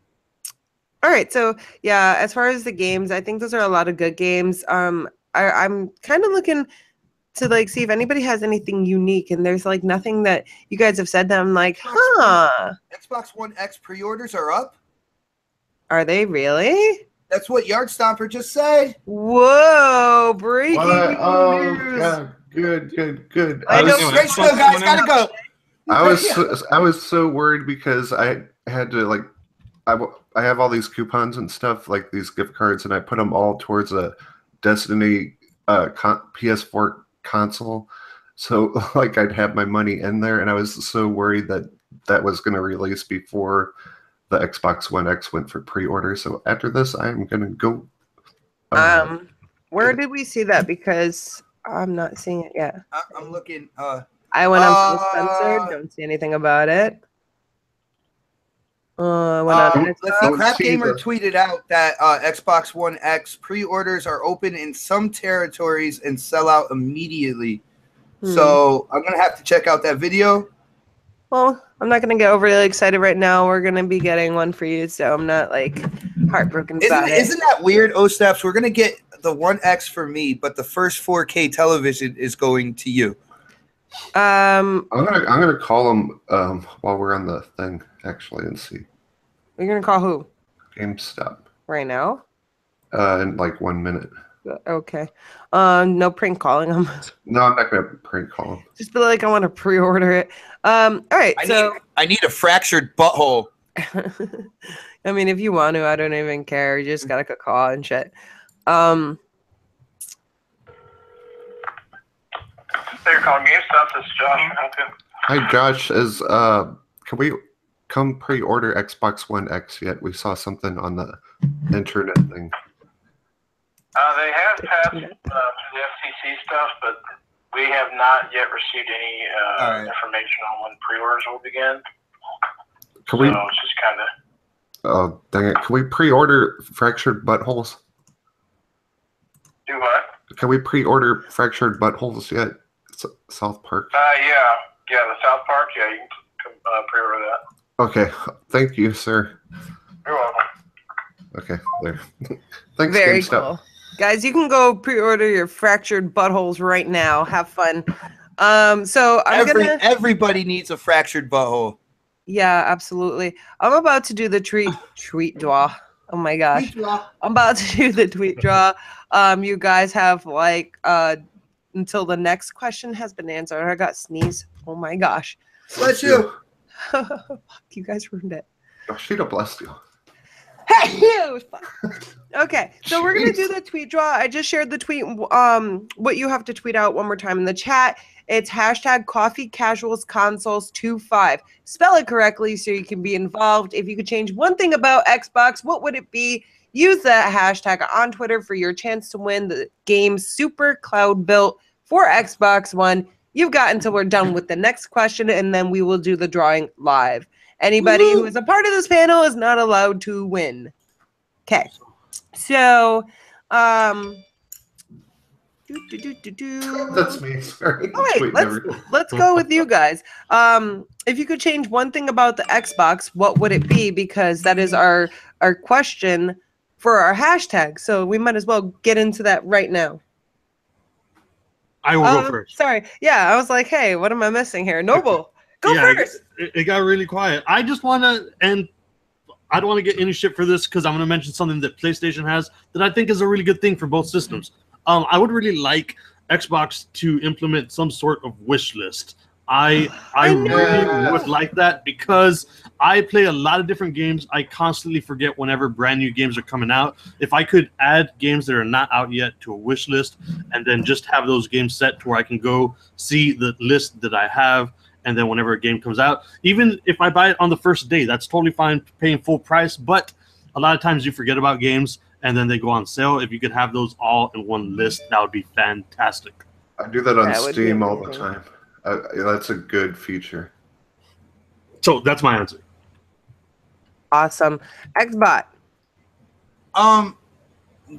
right, so yeah, as far as the games, I think those are a lot of good games. I'm kind of looking to like see if anybody has anything unique, and there's like nothing that you guys have said that I'm like, huh? Xbox One X pre-orders are up. Are they really? That's what Yard Stomper just said. Whoa! Breaking news. God. Good. I know. Great show, guys. Gotta go. I was so worried because I had to like I have all these coupons and stuff, like these gift cards, and I put them all towards a Destiny PS4 console. So like I'd have my money in there, and I was so worried that that was going to release before the Xbox One X went for pre-order. So after this, I'm going to go. Where did we see that? Because I'm not seeing it yet. I'm looking. I went on Spencer. Don't see anything about it. Let's see. Crap Gamer tweeted out that Xbox One X pre-orders are open in some territories and sell out immediately. So I'm gonna have to check out that video. Well, I'm not gonna get overly excited right now. We're gonna be getting one for you, so I'm not like heartbroken about it. Isn't that weird, Snaps? We're gonna get the One X for me, but the first 4K television is going to you. I'm gonna call him while we're on the thing actually and see. You're gonna call who? GameStop. Right now? In like 1 minute. Okay. No prank calling them. No, I'm not gonna prank call him. Just be like, I want to pre-order it. All right. I need a fractured butthole. I mean, if you want to, I don't even care. You just gotta call and shit. They're calling GameStop. This is Josh. Can I help you? Hi, Josh. Can we come pre-order Xbox One X yet? We saw something on the internet thing. They have passed the FCC stuff, but we have not yet received any information on when pre-orders will begin. Can we? So it's just kind of. Oh, dang it! Can we pre-order Fractured Buttholes? Do what? Can we pre-order Fractured Buttholes yet? South Park. Yeah, the South Park. Yeah, you can pre-order that. Okay, thank you, sir. You're welcome. Okay, there. Thanks, Very GameStop. cool. Guys, you can go pre-order your Fractured Buttholes right now. Have fun. So everybody needs a fractured butthole. Yeah, absolutely. I'm about to do the tweet draw. Oh my gosh. I'm about to do the tweet draw. You guys have like until the next question has been answered. I got sneeze. Oh my gosh. Bless you. Fuck, you guys ruined it. Oh, she'd have blessed you. Hey, you. Okay, so we're gonna do the tweet draw. I just shared the tweet. What you have to tweet out one more time in the chat. It's hashtag CoffeeCasualsConsoles25. Spell it correctly so you can be involved. If you could change one thing about Xbox, what would it be? Use that hashtag on Twitter for your chance to win the game Super Cloud Built for Xbox One. You've got until we're done with the next question, and then we will do the drawing live. Anybody who is a part of this panel is not allowed to win. Okay. So, That's me. Sorry. All right, let's go with you guys. If you could change one thing about the Xbox, what would it be? Because that is our question for our hashtag. So we might as well get into that right now. I will go first. Sorry. Yeah, I was like, hey, what am I missing here? Noble, go first. It got really quiet. I just want to, and I don't want to get any shit for this because I'm going to mention something that PlayStation has that I think is a really good thing for both systems. I would really like Xbox to implement some sort of wish list. I really would like that because I play a lot of different games. I constantly forget whenever brand new games are coming out. If I could add games that are not out yet to a wish list and then just have those games set to where I can go see the list that I have and then whenever a game comes out, even if I buy it on the first day, that's totally fine paying full price. But a lot of times you forget about games and then they go on sale. If you could have those all in one list, that would be fantastic. I do that on Steam all the time. That's a good feature. So that's my answer. Awesome. Xbot.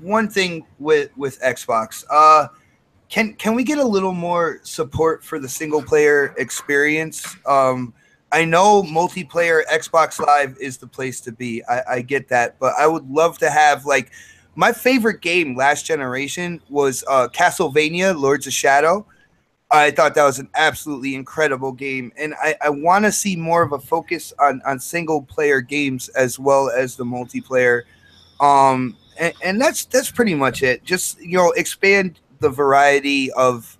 One thing with Xbox, can we get a little more support for the single player experience? I know multiplayer Xbox Live is the place to be. I get that, but I would love to have, like, my favorite game last generation was Castlevania Lords of Shadow. I thought that was an absolutely incredible game, and I want to see more of a focus on single player games as well as the multiplayer. And that's pretty much it. Just, you know, expand the variety of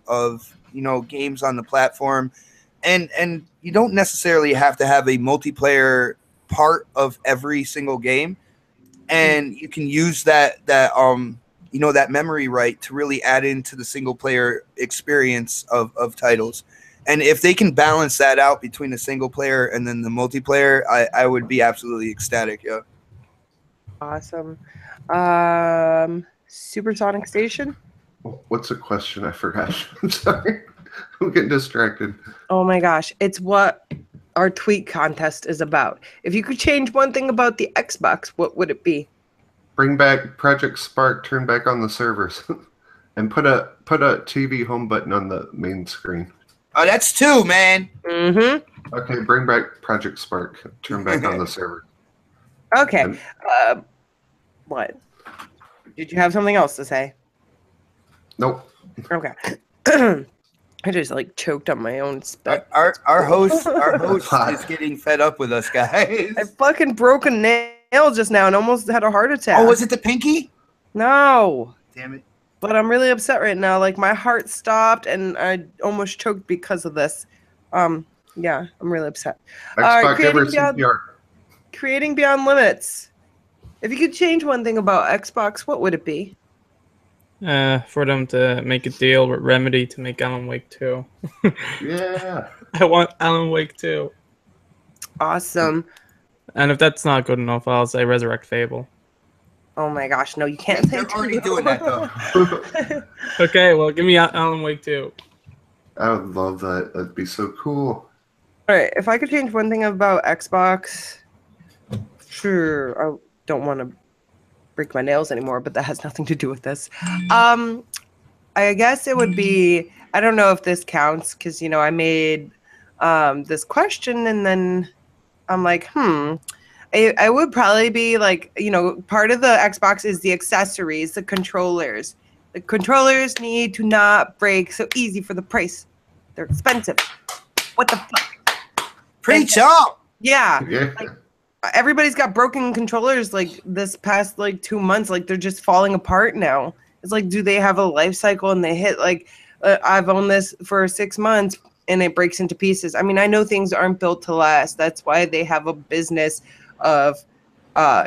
games on the platform, and you don't necessarily have to have a multiplayer part of every single game, and you can use that memory right to really add into the single player experience of titles. And if they can balance that out between the single player and then the multiplayer, I would be absolutely ecstatic. Yeah. Awesome. Supersonic Station. What's the question? I forgot. I'm sorry. I'm getting distracted. Oh my gosh. It's what our tweet contest is about. If you could change one thing about the Xbox, what would it be? Bring back Project Spark, turn back on the servers, and put a TV home button on the main screen. Oh, that's two, man. Mm-hmm. Okay, bring back Project Spark, turn back on the server. Okay. What? Did you have something else to say? Nope. Okay. I just like choked on my own spit. Our host is getting fed up with us, guys. I fucking broke a nail just now and almost had a heart attack. Oh, was it the pinky? No. Damn it. But I'm really upset right now. Like, my heart stopped and I almost choked because of this. Yeah, I'm really upset. Creating Beyond Limits. If you could change one thing about Xbox, what would it be? For them to make a deal with Remedy to make Alan Wake 2. Yeah. I want Alan Wake 2. Awesome. And if that's not good enough, I'll say Resurrect Fable. Oh my gosh, no, you can't say They're already doing that, though. Okay, well, give me Alan Wake 2. I would love that. That'd be so cool. Alright, if I could change one thing about Xbox, sure, I don't want to break my nails anymore, but that has nothing to do with this. I guess it would be, I don't know if this counts, because, you know, I made this question and then I'm like, I would probably be like, you know, part of the Xbox is the accessories, the controllers. The controllers need to not break so easy for the price. They're expensive. What the fuck? Preach up! Yeah. Yeah. Like, everybody's got broken controllers like this past like 2 months. Like, they're just falling apart now. It's like, do they have a life cycle and they hit like, I've owned this for 6 months and it breaks into pieces. I mean, I know things aren't built to last. That's why they have a business of,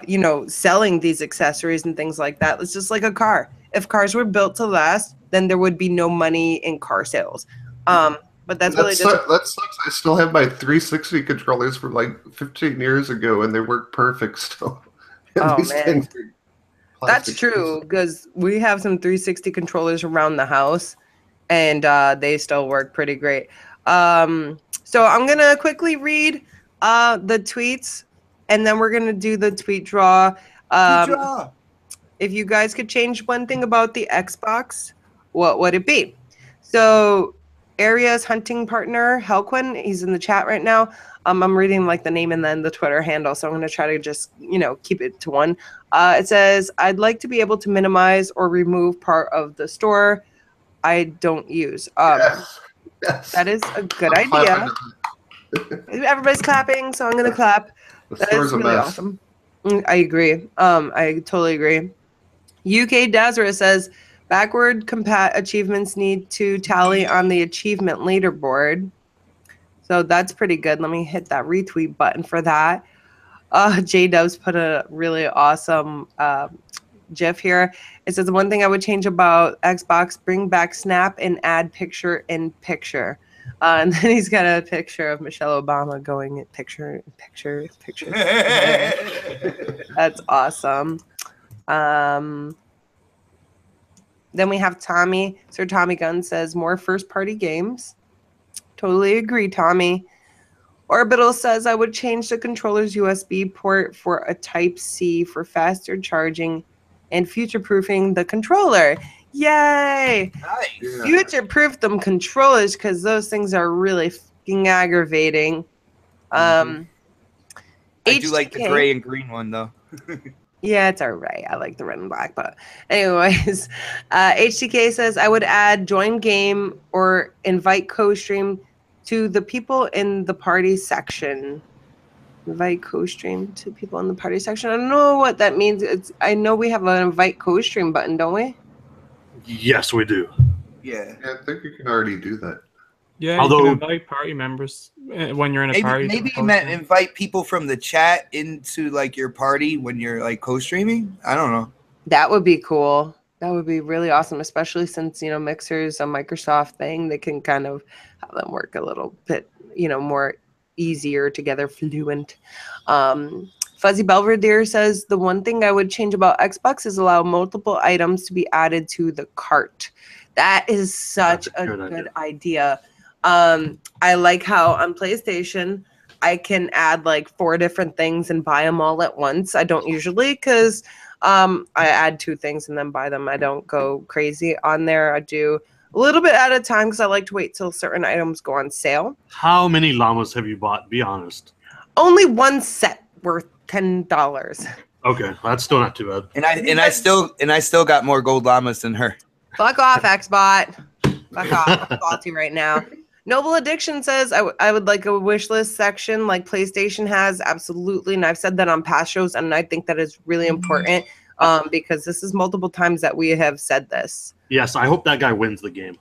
you know, selling these accessories and things like that. It's just like a car. If cars were built to last, then there would be no money in car sales. But that's really just... That sucks. I still have my 360 controllers from like 15 years ago, and they work perfect still. Oh, man. That's true, because we have some 360 controllers around the house, and they still work pretty great. So I'm going to quickly read the tweets, and then we're going to do the tweet draw. If you guys could change one thing about the Xbox, what would it be? So... Aria's hunting partner, Helquin, he's in the chat right now. I'm reading like the name and then the Twitter handle, so I'm going to try to just, you know, keep it to one. It says, I'd like to be able to minimize or remove part of the store I don't use. Yes. That is a good idea. Everybody's clapping, so I'm going to clap. The store's really awesome. I agree. I totally agree. UK Dazra says, backward compat achievements need to tally on the achievement leaderboard. So that's pretty good. Let me hit that retweet button for that. J-Dubs put a really awesome GIF here. It says, the one thing I would change about Xbox, bring back Snap and add picture in picture. And then he's got a picture of Michelle Obama going in picture. That's awesome. Then we have Tommy. Sir Tommy Gunn says, more first-party games. Totally agree, Tommy. Orbital says, I would change the controller's USB port for a Type-C for faster charging and future-proofing the controller. Yay! Nice. Yeah. Future-proof them controllers because those things are really fucking aggravating. I do HTK, like the gray and green one, though. yeah, it's all right. I like the red and black, but anyways, HTK says, I would add join game or invite co-stream to the people in the party section. Invite co-stream to people in the party section. I don't know what that means. I know we have an invite co-stream button, don't we? Yes, we do. Yeah. Yeah, I think you can already do that. Yeah, Although- you can invite party members when you're in a party. Maybe you meant invite people from the chat into like your party when you're like co-streaming. I don't know. That would be cool. That would be really awesome, especially since, Mixer's a Microsoft thing. They can kind of have them work a little bit, more easier together, fluent. Fuzzy Belvedere says, the one thing I would change about Xbox is allow multiple items to be added to the cart. That is such a good idea. I like how on PlayStation, I can add like 4 different things and buy them all at once. I don't usually because I add 2 things and then buy them. I don't go crazy on there. I do a little bit at a time because I like to wait till certain items go on sale. How many llamas have you bought? Be honest. Only one set worth $10. Okay, that's still not too bad. And I still got more gold llamas than her. Fuck off, Xbot. Fuck off. I'm salty right now. Noble Addiction says, I would like a wish list section like PlayStation has. Absolutely. And I've said that on past shows, and I think that is really important because this is multiple times that we have said this. Yes, I hope that guy wins the game.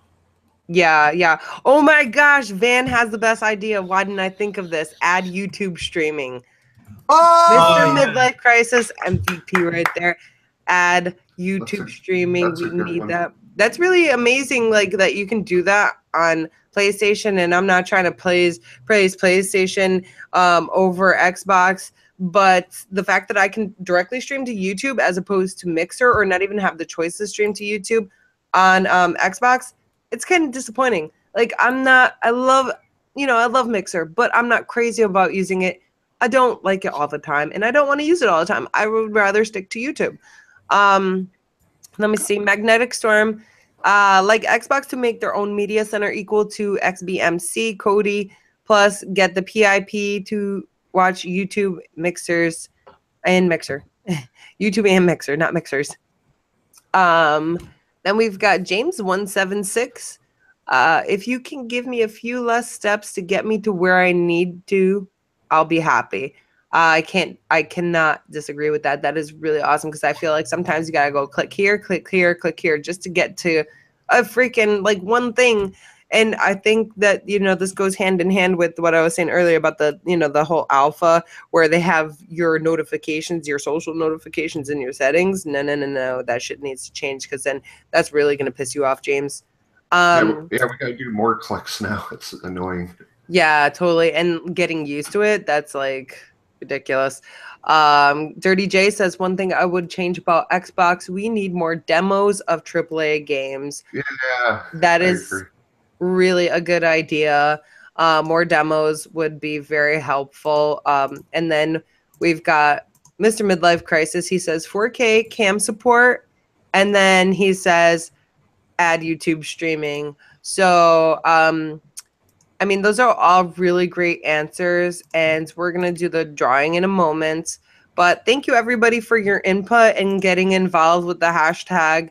Yeah. Oh my gosh, Van has the best idea. Why didn't I think of this? Add YouTube streaming. Mr. Midlife Crisis, MVP right there. Add YouTube streaming. We need that. That's really amazing, like that you can do that on PlayStation. And I'm not trying to praise PlayStation over Xbox, but the fact that I can directly stream to YouTube as opposed to Mixer, or not even have the choice to stream to YouTube on Xbox, it's kind of disappointing. Like I love Mixer, but I'm not crazy about using it. I don't like it all the time, and I don't want to use it all the time. I would rather stick to YouTube. Let me see. Magnetic Storm, like Xbox to make their own media center equal to XBMC, Cody, plus get the PIP to watch YouTube Mixers and Mixer. YouTube and Mixer, not Mixers. Then we've got James176. If you can give me a few less steps to get me to where I need to, I'll be happy. I cannot disagree with that. That is really awesome because I feel like sometimes you gotta go click here, click here, click here just to get to a freaking like one thing. And I think that, this goes hand in hand with what I was saying earlier about the, the whole alpha where they have your notifications, your social notifications in your settings. No. That shit needs to change because then that's really going to piss you off, James. Yeah, we got to do more clicks now. It's annoying. Yeah, totally. And getting used to it, that's like ridiculous. Dirty J says, one thing I would change about Xbox, we need more demos of AAA games. Yeah. That is really a good idea. More demos would be very helpful. And then we've got Mr. Midlife Crisis. He says 4K cam support. And then he says add YouTube streaming. So, those are all really great answers, and we're going to do the drawing in a moment. But thank you, everybody, for your input and getting involved with the hashtag,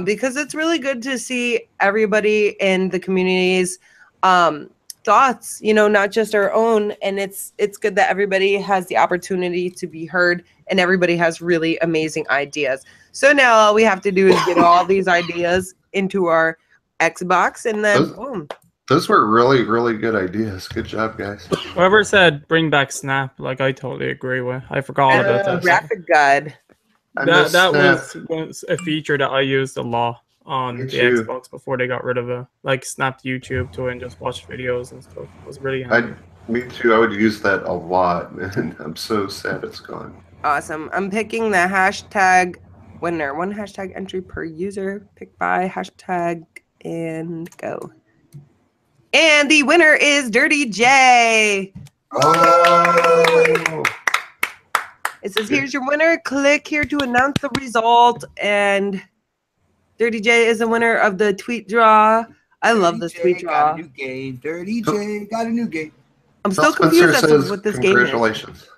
because it's really good to see everybody in the community's thoughts, not just our own. And it's good that everybody has the opportunity to be heard, and everybody has really amazing ideas. So now all we have to do is get all these ideas into our Xbox, and then boom. Those were really, really good ideas. Good job, guys. Whoever said bring back Snap, like I totally agree with. I forgot about that. Graphic guide. That was a feature that I used a lot on the Xbox before they got rid of it. Like snapped YouTube to it and just watched videos and stuff. It was really handy. Me too. I would use that a lot, and I'm so sad it's gone. Awesome. I'm picking the hashtag winner. 1 hashtag entry per user. Pick by hashtag and go. And the winner is Dirty J. Oh! It says, here's your winner. Click here to announce the result. And Dirty J is the winner of the tweet draw. I love this tweet draw. Got a new game. Dirty J got a new game. I'm still confused as to what this game is. Congratulations.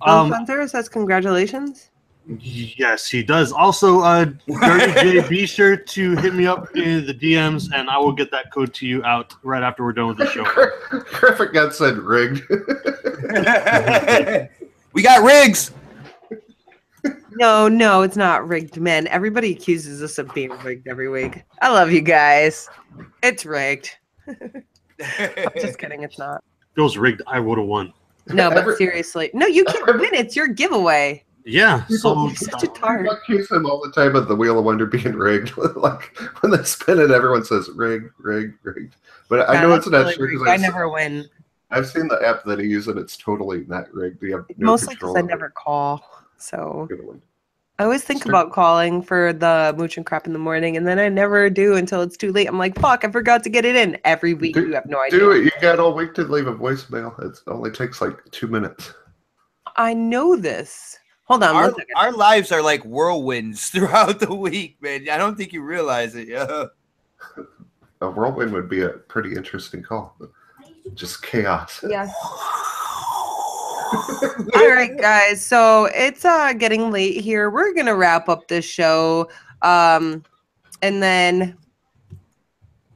Spencer says congratulations. Yes, he does. Also, Dirty J, be sure to hit me up in the DMs, and I will get that code to you out right after we're done with the show. Perfect got said rigged. We got rigs. No, it's not rigged, man. Everybody accuses us of being rigged every week. I love you guys. It's rigged. I'm just kidding. It's not. If it was rigged, I would have won. No, but seriously. No, you can't win. It's your giveaway. Yeah. So such a tart. I accuse him all the time of the Wheel of Wonder being rigged. Like when they spin it, everyone says rigged. But I know it's not true because I never win. I've seen the app that he uses and it's totally not rigged. You have no mostly because I never call. So Good. I always think about calling for the mooch and crap in the morning, and then I never do until it's too late. I'm like, fuck, I forgot to get it in. Every week, you have no idea. Do it. You got all week to leave a voicemail. It only takes like 2 minutes. I know this. Hold on. Our lives are like whirlwinds throughout the week, man. I don't think you realize it. Yeah. A whirlwind would be a pretty interesting call. Just chaos. Yes. All right, guys. So it's getting late here. We're gonna wrap up this show, and then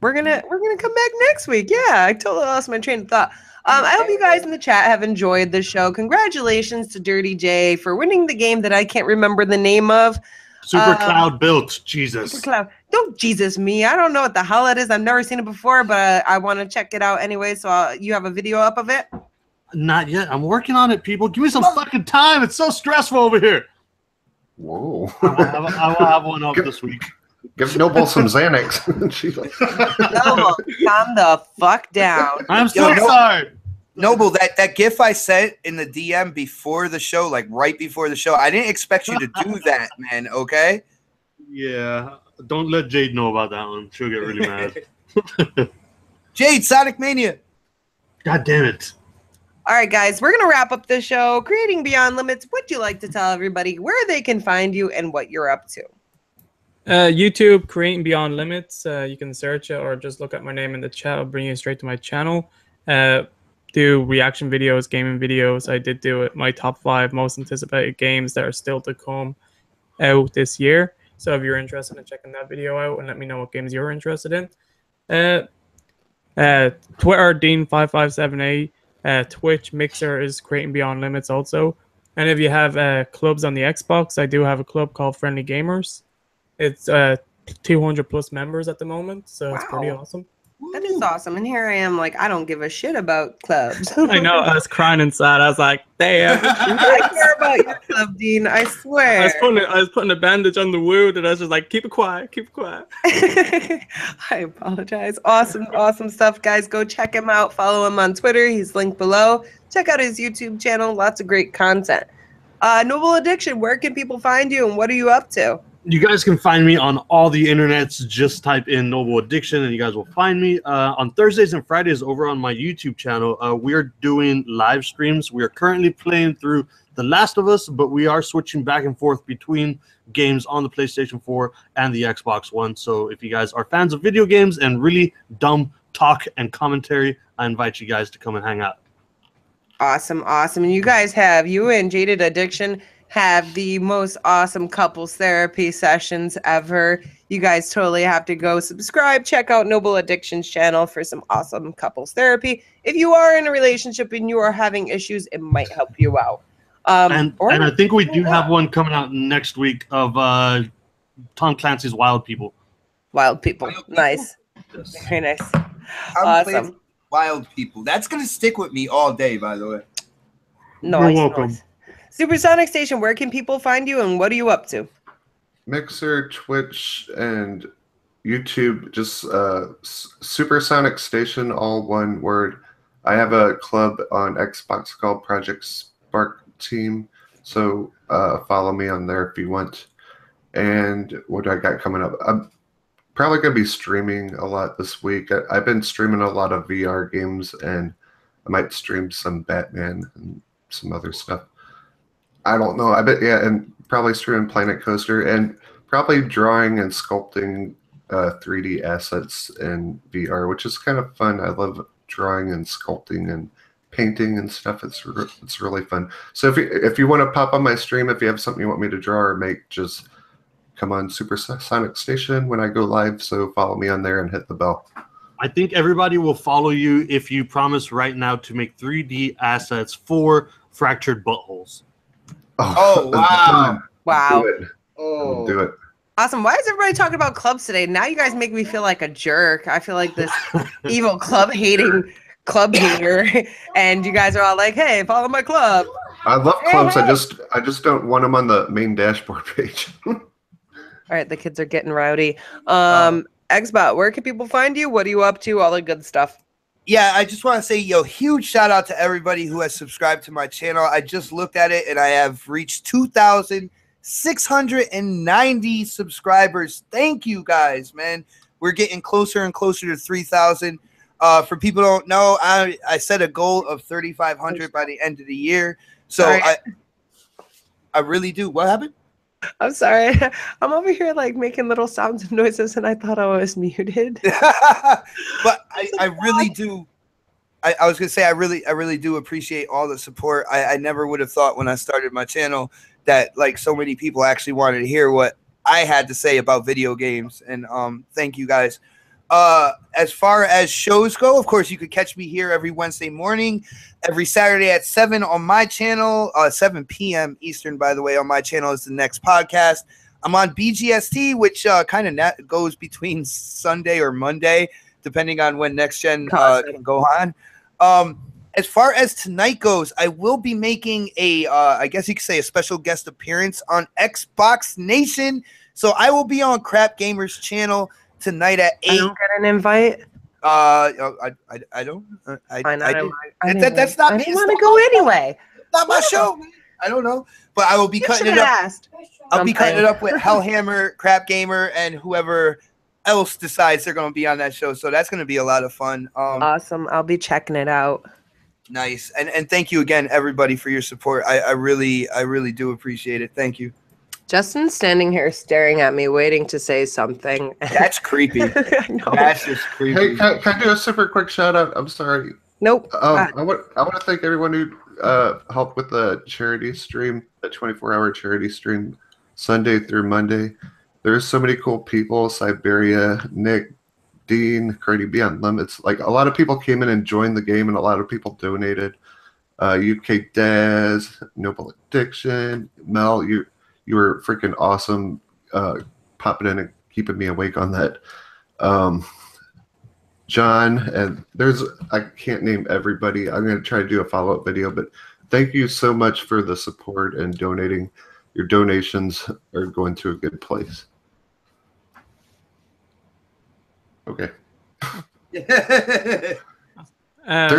we're gonna come back next week. Yeah, I totally lost my train of thought. I hope you guys in the chat have enjoyed the show. Congratulations to Dirty J for winning the game that I can't remember the name of. Super Cloud built. Jesus. Super Cloud. Don't Jesus me. I don't know what the hell it is. I've never seen it before, but I want to check it out anyway. So you have a video up of it? Not yet. I'm working on it, people. Give me some fucking time. It's so stressful over here. Whoa. I will have one up this week. Give Noble some Xanax. Noble, calm the fuck down. I'm so sorry. Noble, that GIF I sent in the DM before the show, like right before the show, I didn't expect you to do that, man, okay? Yeah. Don't let Jade know about that one. She'll get really mad. Jade, Sonic Mania. God damn it. All right, guys, we're going to wrap up the show. Creating Beyond Limits, what do you like to tell everybody where they can find you and what you're up to? YouTube, Creating Beyond Limits. You can search it or just look at my name in the chat. I'll bring you straight to my channel. Do reaction videos, gaming videos. I did do it. My top 5 most anticipated games that are still to come out this year. So if you're interested in checking that video out and let me know what games you're interested in. Twitter, Dean5578. Twitch, Mixer is Creating Beyond Limits also. And if you have clubs on the Xbox, I do have a club called Friendly Gamers. It's 200 plus members at the moment, so It's pretty awesome. That is awesome. And here I am like, I don't give a shit about clubs. I know. I was crying inside. I was like, damn. I care about your club, Dean. I swear. I was putting a bandage on the wound, and I was just like, keep it quiet. Keep it quiet. I apologize. Awesome stuff, guys. Go check him out. Follow him on Twitter. He's linked below. Check out his YouTube channel. Lots of great content. Noble Addiction, where can people find you, and what are you up to? You guys can find me on all the internets. Just type in Noble Addiction and you guys will find me. On Thursdays and Fridays over on my YouTube channel, we're doing live streams. We are currently playing through The Last of Us, but we are switching back and forth between games on the PlayStation 4 and the Xbox One. So if you guys are fans of video games and really dumb talk and commentary, I invite you guys to come and hang out. Awesome. And you and Jaded Addiction have the most awesome couples therapy sessions ever. You guys totally have to go subscribe, check out Noble Addiction's channel for some awesome couples therapy. If you are in a relationship and you are having issues, it might help you out. And I think we do have one coming out next week of Tom Clancy's Wild People. Wild People. Nice. Yes. Very nice. Awesome. Wild People. That's going to stick with me all day, by the way. Nice. Supersonic Station, where can people find you and what are you up to? Mixer, Twitch, and YouTube, just Supersonic Station, all one word. I have a club on Xbox called Project Spark Team, so follow me on there if you want. And what do I got coming up? I'm probably going to be streaming a lot this week. I've been streaming a lot of VR games, and I might stream some Batman and some other stuff. I don't know. I bet, yeah, and probably streaming Planet Coaster, and probably drawing and sculpting 3D assets in VR, which is kind of fun. I love drawing and sculpting and painting and stuff. It's really fun. So if you want to pop on my stream, if you have something you want me to draw or make, just come on Supersonic Station when I go live. So follow me on there and hit the bell. I think everybody will follow you if you promise right now to make 3D assets for fractured buttholes. Oh, wow. Wow. Do it. Oh. Do it. Awesome. Why is everybody talking about clubs today? Now you guys make me feel like a jerk. I feel like this evil club hater, and you guys are all like, "Hey, follow my club." I love clubs. Hey. I just don't want them on the main dashboard page. All right, the kids are getting rowdy. Xbot, where can people find you? What are you up to? All the good stuff. Yeah, I just want to say, huge shout out to everybody who has subscribed to my channel. I just looked at it and I have reached 2,690 subscribers. Thank you guys, man. We're getting closer and closer to 3,000. For people who don't know, I set a goal of 3,500 by the end of the year. So I really do. What happened? I'm sorry. I'm over here like making little sounds and noises, and I thought I was muted. But I really do. I was gonna say I really do appreciate all the support. I never would have thought when I started my channel that like so many people actually wanted to hear what I had to say about video games. And thank you guys. As far as shows go, of course, you could catch me here every Wednesday morning, every Saturday at 7 on my channel, 7 p.m. Eastern, by the way, on my channel is the next podcast. I'm on BGST, which kind of goes between Sunday or Monday, depending on when Next Gen can go on. As far as tonight goes, I will be making I guess you could say a special guest appearance on Xbox Nation. So I will be on Crap Gamers channel tonight at 8. I don't get an invite. I don't. That's not me. I didn't want to go anyway. Not my show. I don't know, but I will be cutting it up. I'll be cutting it up with Hellhammer, Crap Gamer, and whoever else decides they're going to be on that show. So that's going to be a lot of fun. Awesome. I'll be checking it out. Nice. And thank you again, everybody, for your support. I really do appreciate it. Thank you. Justin's standing here staring at me, waiting to say something. That's creepy. That's just creepy. Hey, can I do a super quick shout out? I'm sorry. Nope. I want to thank everyone who helped with the charity stream, the 24-hour charity stream, Sunday through Monday. There's so many cool people: Siberia, Nick, Dean, Cardi B on Limits. Like a lot of people came in and joined the game, and a lot of people donated. UK Daz, Noble Addiction, Mel, you were freaking awesome, popping in and keeping me awake on that. John, and I can't name everybody. I'm going to try to do a follow-up video, but thank you so much for the support and donating. Your donations are going to a good place. Okay. There's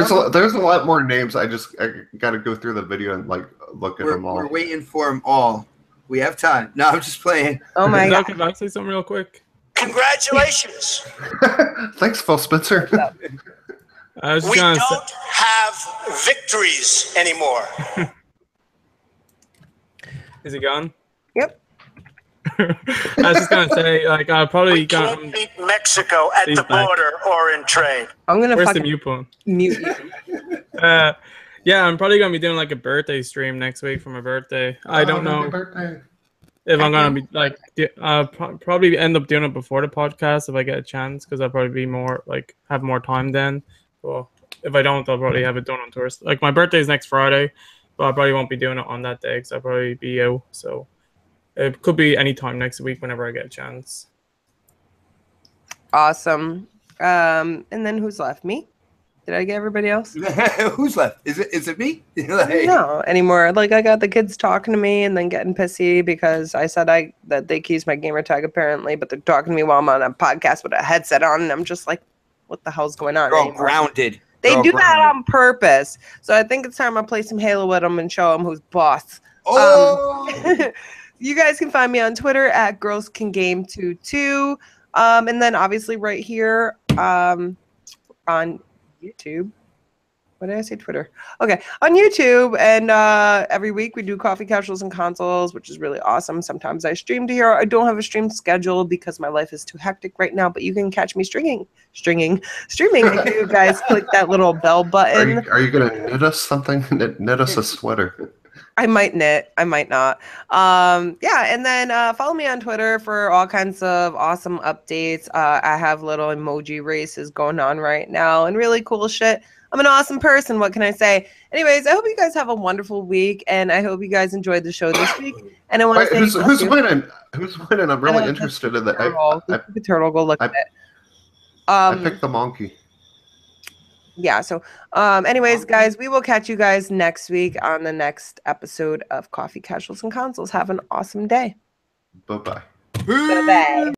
a lot more names. I got to go through the video and like look at them all. We're waiting for them all. We have time. No, I'm just playing. Oh my God! Can I say something real quick? Congratulations. Thanks, Phil Spencer. We don't have victories anymore. Is he gone? Yep. I was just gonna say, like, I probably We can't beat Mexico at the border or in trade. I'm gonna Where's the fucking mute point? mute you. Yeah, I'm probably gonna be doing like a birthday stream next week for my birthday. I don't know if I'm gonna be like, I'll probably end up doing it before the podcast if I get a chance, because I'll probably be more like have more time then. Well, if I don't, I'll probably have it done on Thursday. Like my birthday is next Friday, but I probably won't be doing it on that day because I'll probably be out. So it could be any time next week whenever I get a chance. Awesome. And then who's left? Me? Did I get everybody else? Who's left? Is it me? Like, No anymore. Like I got the kids talking to me and then getting pissy because I said that they keys my gamer tag apparently, but they're talking to me while I'm on a podcast with a headset on, and I'm just like, what the hell's going on? They're all grounded. They do that on purpose. So I think it's time I play some Halo with them and show them who's boss. Oh. You guys can find me on Twitter at girlscangame22. And then obviously right here on YouTube. What did I say? Twitter. Okay, on YouTube. And every week we do Coffee Casuals and Consoles, which is really awesome. Sometimes I stream to here. I don't have a stream schedule because my life is too hectic right now, but you can catch me streaming if you guys click that little bell button. Are you going to knit us something? Knit us a sweater. I might knit. I might not. Yeah, and then follow me on Twitter for all kinds of awesome updates. I have little emoji races going on right now and really cool shit. I'm an awesome person. What can I say? Anyways, I hope you guys have a wonderful week, and I hope you guys enjoyed the show this week. And I want to say who's winning? Who's winning? I'm really interested in that. The turtle. Go look at it. I picked the monkey. Yeah, so anyways, guys, we will catch you guys next week on the next episode of Coffee Casuals and Consoles. Have an awesome day. Bye-bye. Bye-bye.